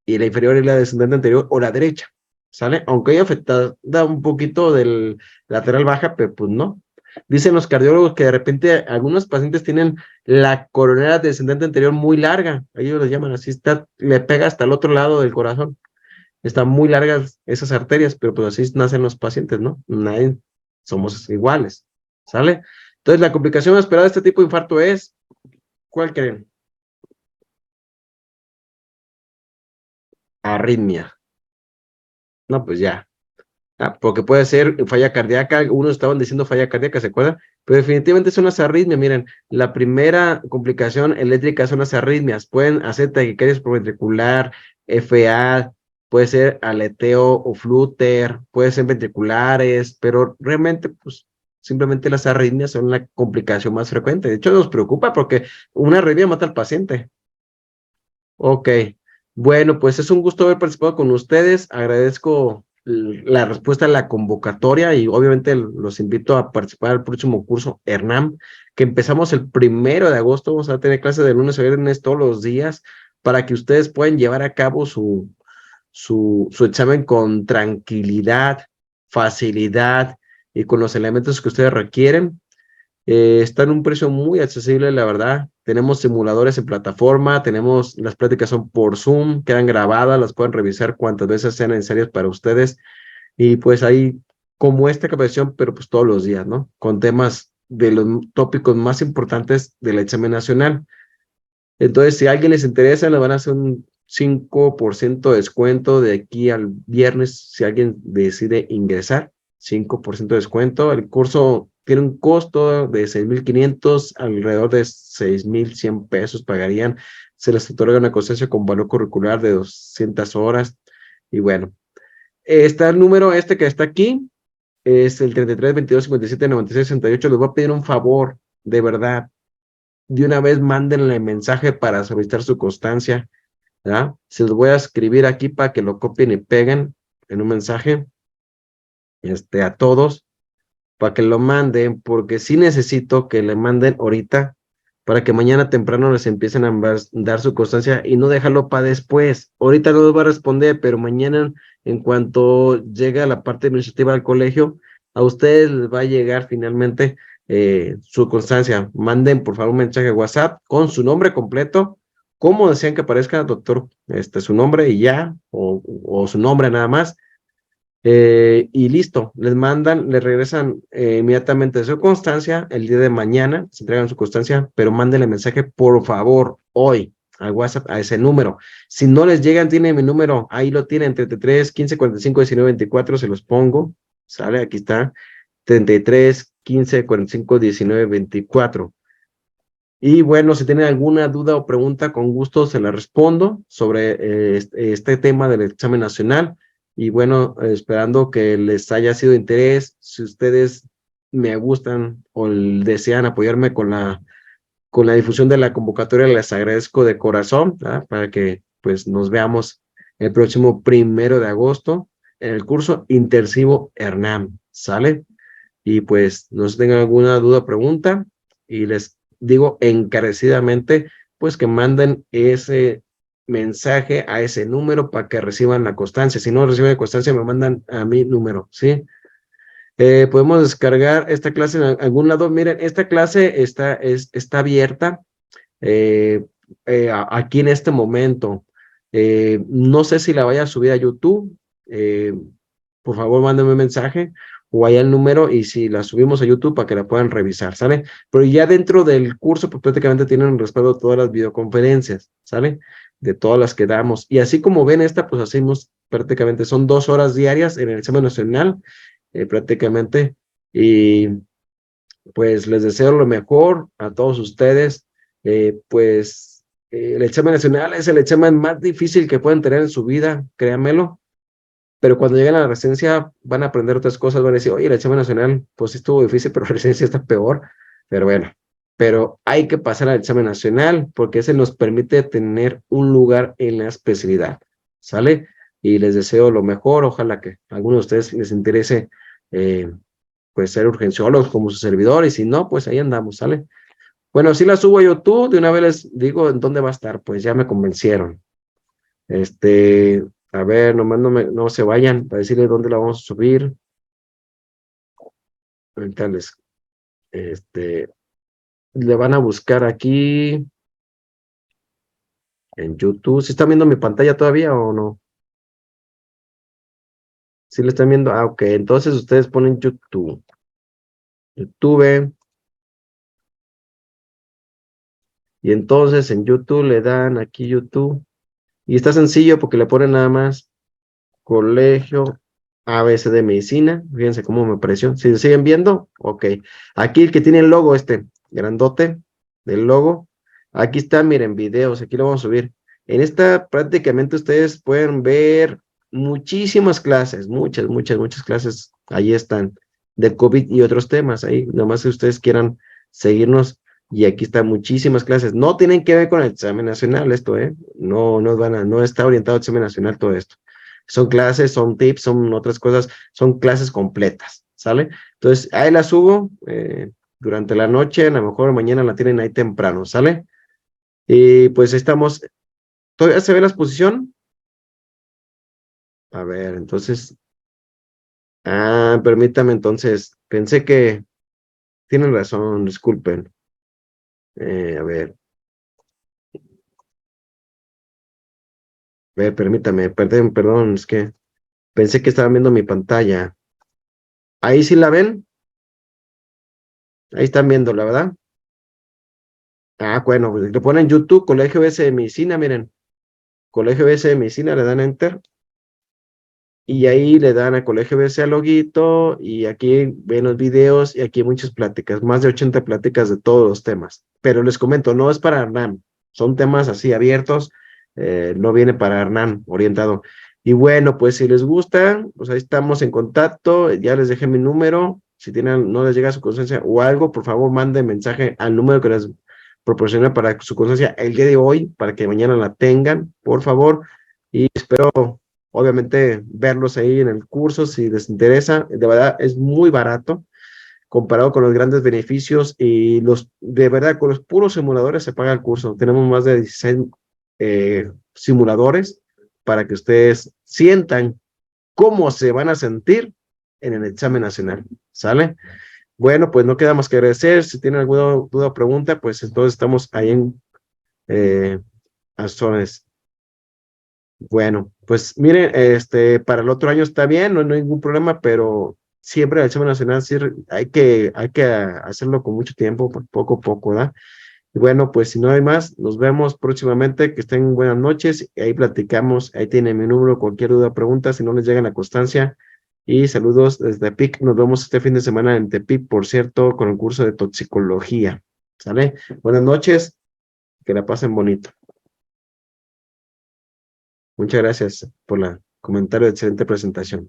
Y la inferior es la descendente anterior o la derecha. ¿Sale? Aunque haya afectada un poquito del lateral baja, pero pues no. Dicen los cardiólogos que de repente algunos pacientes tienen la coronera descendente anterior muy larga. Ellos lo llaman así, le pega hasta el otro lado del corazón. Están muy largas esas arterias, pero pues así nacen los pacientes, ¿no? Nadie somos iguales. ¿Sale? Entonces, la complicación esperada de este tipo de infarto es, ¿cuál creen? Arritmia. No, pues ya. Ah, porque puede ser falla cardíaca, unos estaban diciendo falla cardíaca, ¿se acuerdan? Pero definitivamente son las arritmias, miren, la primera complicación eléctrica son las arritmias, pueden hacer taquicardia ventricular, FA, puede ser aleteo o flúter, puede ser ventriculares, pero realmente, pues, simplemente las arritmias son la complicación más frecuente. De hecho, nos preocupa porque una arritmia mata al paciente. Ok, bueno, pues es un gusto haber participado con ustedes. Agradezco la respuesta a la convocatoria y obviamente los invito a participar al próximo curso ERNAM, que empezamos el 1 de agosto. Vamos a tener clases de lunes a viernes todos los días para que ustedes puedan llevar a cabo su examen con tranquilidad, facilidad y con los elementos que ustedes requieren. Está en un precio muy accesible, la verdad. Tenemos simuladores en plataforma, tenemos las pláticas son por Zoom, quedan grabadas, las pueden revisar cuantas veces sean necesarias para ustedes. Y pues ahí, como esta capacitación, pero pues todos los días, ¿no? Con temas de los tópicos más importantes del examen nacional. Entonces, si a alguien les interesa, le van a hacer un 5% de descuento de aquí al viernes, si alguien decide ingresar, 5% de descuento. El curso tiene un costo de 6,500, alrededor de 6,100 pesos pagarían. Se les otorga una constancia con valor curricular de 200 horas. Y bueno, está el número este que está aquí, es el 33 22 57 96 68. Les voy a pedir un favor, de verdad, de una vez mándenle mensaje para solicitar su constancia, ¿verdad? Se los voy a escribir aquí para que lo copien y peguen en un mensaje, a todos, para que lo manden, porque sí necesito que le manden ahorita, para que mañana temprano les empiecen a dar su constancia y no dejarlo para después. Ahorita no les va a responder, pero mañana, en cuanto llegue a la parte administrativa del colegio, a ustedes les va a llegar finalmente su constancia. Manden por favor un mensaje de WhatsApp con su nombre completo, como desean que aparezca, doctor, su nombre y ya, o su nombre nada más, y listo, les mandan, les regresan inmediatamente su constancia el día de mañana, se entregan su constancia, pero mándenle mensaje por favor hoy al WhatsApp a ese número. Si no les llegan, tienen mi número, ahí lo tienen, 33 15 45 19 24, se los pongo, sale, aquí está, 33 15 45 19 24. Y bueno, si tienen alguna duda o pregunta, con gusto se la respondo sobre este tema del examen nacional. Y bueno, esperando que les haya sido de interés. Si ustedes me gustan o desean apoyarme con la difusión de la convocatoria, les agradezco de corazón, ¿verdad? Para que pues nos veamos el próximo 1 de agosto en el curso intensivo Hernán, ¿sale? Y pues no sé si tengan alguna duda o pregunta, y les digo encarecidamente pues que manden ese mensaje a ese número para que reciban la constancia. Si no reciben la constancia, me mandan a mi número, ¿sí? Podemos descargar esta clase en algún lado. Miren, esta clase está abierta aquí en este momento. No sé si la vaya a subir a YouTube. Eh, por favor, mándenme un mensaje o ahí el número, y si la subimos a YouTube para que la puedan revisar, ¿sale? Pero ya dentro del curso, pues prácticamente tienen un respaldo todas las videoconferencias, ¿sale? De todas las que damos. Y así como ven esta, pues hacemos prácticamente, son 2 horas diarias en el examen nacional, prácticamente. Y pues les deseo lo mejor a todos ustedes. El examen nacional es el examen más difícil que pueden tener en su vida, créanmelo, pero cuando lleguen a la residencia van a aprender otras cosas, van a decir, oye, el examen nacional, pues sí estuvo difícil, pero la residencia está peor, pero bueno, pero hay que pasar al examen nacional porque ese nos permite tener un lugar en la especialidad, ¿sale? Y les deseo lo mejor, ojalá que a alguno de ustedes les interese pues ser urgenciólogos como su servidor, y si no, pues ahí andamos, ¿sale? Bueno, si la subo a YouTube, de una vez les digo en dónde va a estar, pues ya me convencieron. A ver, nomás no se vayan para decirles dónde la vamos a subir. Ahorita le van a buscar aquí en YouTube. ¿Sí están viendo mi pantalla todavía o no? ¿Sí le están viendo? Ah, ok. Entonces ustedes ponen YouTube. YouTube. Y entonces en YouTube le dan aquí YouTube. Y está sencillo porque le ponen nada más Colegio ABC de Medicina. Fíjense cómo me pareció. Si se siguen viendo, ok. Aquí el que tiene el logo, grandote del logo. Aquí está, miren, videos. Aquí lo vamos a subir. En esta prácticamente ustedes pueden ver muchísimas clases, muchas clases. Ahí están, del COVID y otros temas. Ahí, nomás si ustedes quieran seguirnos. Y aquí están muchísimas clases. No tienen que ver con el examen nacional esto, ¿eh? No está orientado al examen nacional todo esto. Son clases, son tips, son otras cosas, son clases completas, ¿sale? Entonces, ahí las subo durante la noche, a lo mejor mañana la tienen ahí temprano, ¿sale? Y pues estamos, ¿todavía se ve la exposición? A ver, entonces, permítame entonces, pensé que tienen razón, disculpen. Permítame, perdón, es que pensé que estaban viendo mi pantalla. Ahí sí la ven, ahí están viendo, la verdad. Bueno, pues le ponen YouTube, Colegio BS de Medicina, miren, Colegio BS de Medicina, le dan Enter, y ahí le dan a Colegio BS al loguito, y aquí ven los videos, y aquí hay muchas pláticas, más de 80 pláticas de todos los temas. Pero les comento, no es para Hernán, son temas así abiertos, no viene para Hernán orientado. Y bueno, pues si les gusta, pues ahí estamos en contacto, ya les dejé mi número, si tienen, no les llega su conciencia o algo, por favor manden mensaje al número que les proporciona para su conciencia el día de hoy, para que mañana la tengan, por favor, y espero obviamente verlos ahí en el curso si les interesa. De verdad es muy barato comparado con los grandes beneficios y de verdad con los puros simuladores se paga el curso. Tenemos más de 16 simuladores para que ustedes sientan cómo se van a sentir en el examen nacional. ¿Sale? Bueno, pues no queda más que agradecer. Si tienen alguna duda o pregunta, pues entonces estamos ahí en Azones. Bueno, pues miren, para el otro año está bien, no hay ningún problema, pero siempre el examen nacional sí hay que hacerlo con mucho tiempo, poco a poco, ¿verdad? Y bueno, pues si no hay más, nos vemos próximamente, que estén buenas noches, y ahí platicamos, ahí tienen mi número, cualquier duda, pregunta, si no les llega la constancia, y saludos desde Tepic, nos vemos este fin de semana en Tepic, por cierto, con el curso de toxicología, ¿sale? Buenas noches, que la pasen bonito. Muchas gracias por la comentario, excelente presentación.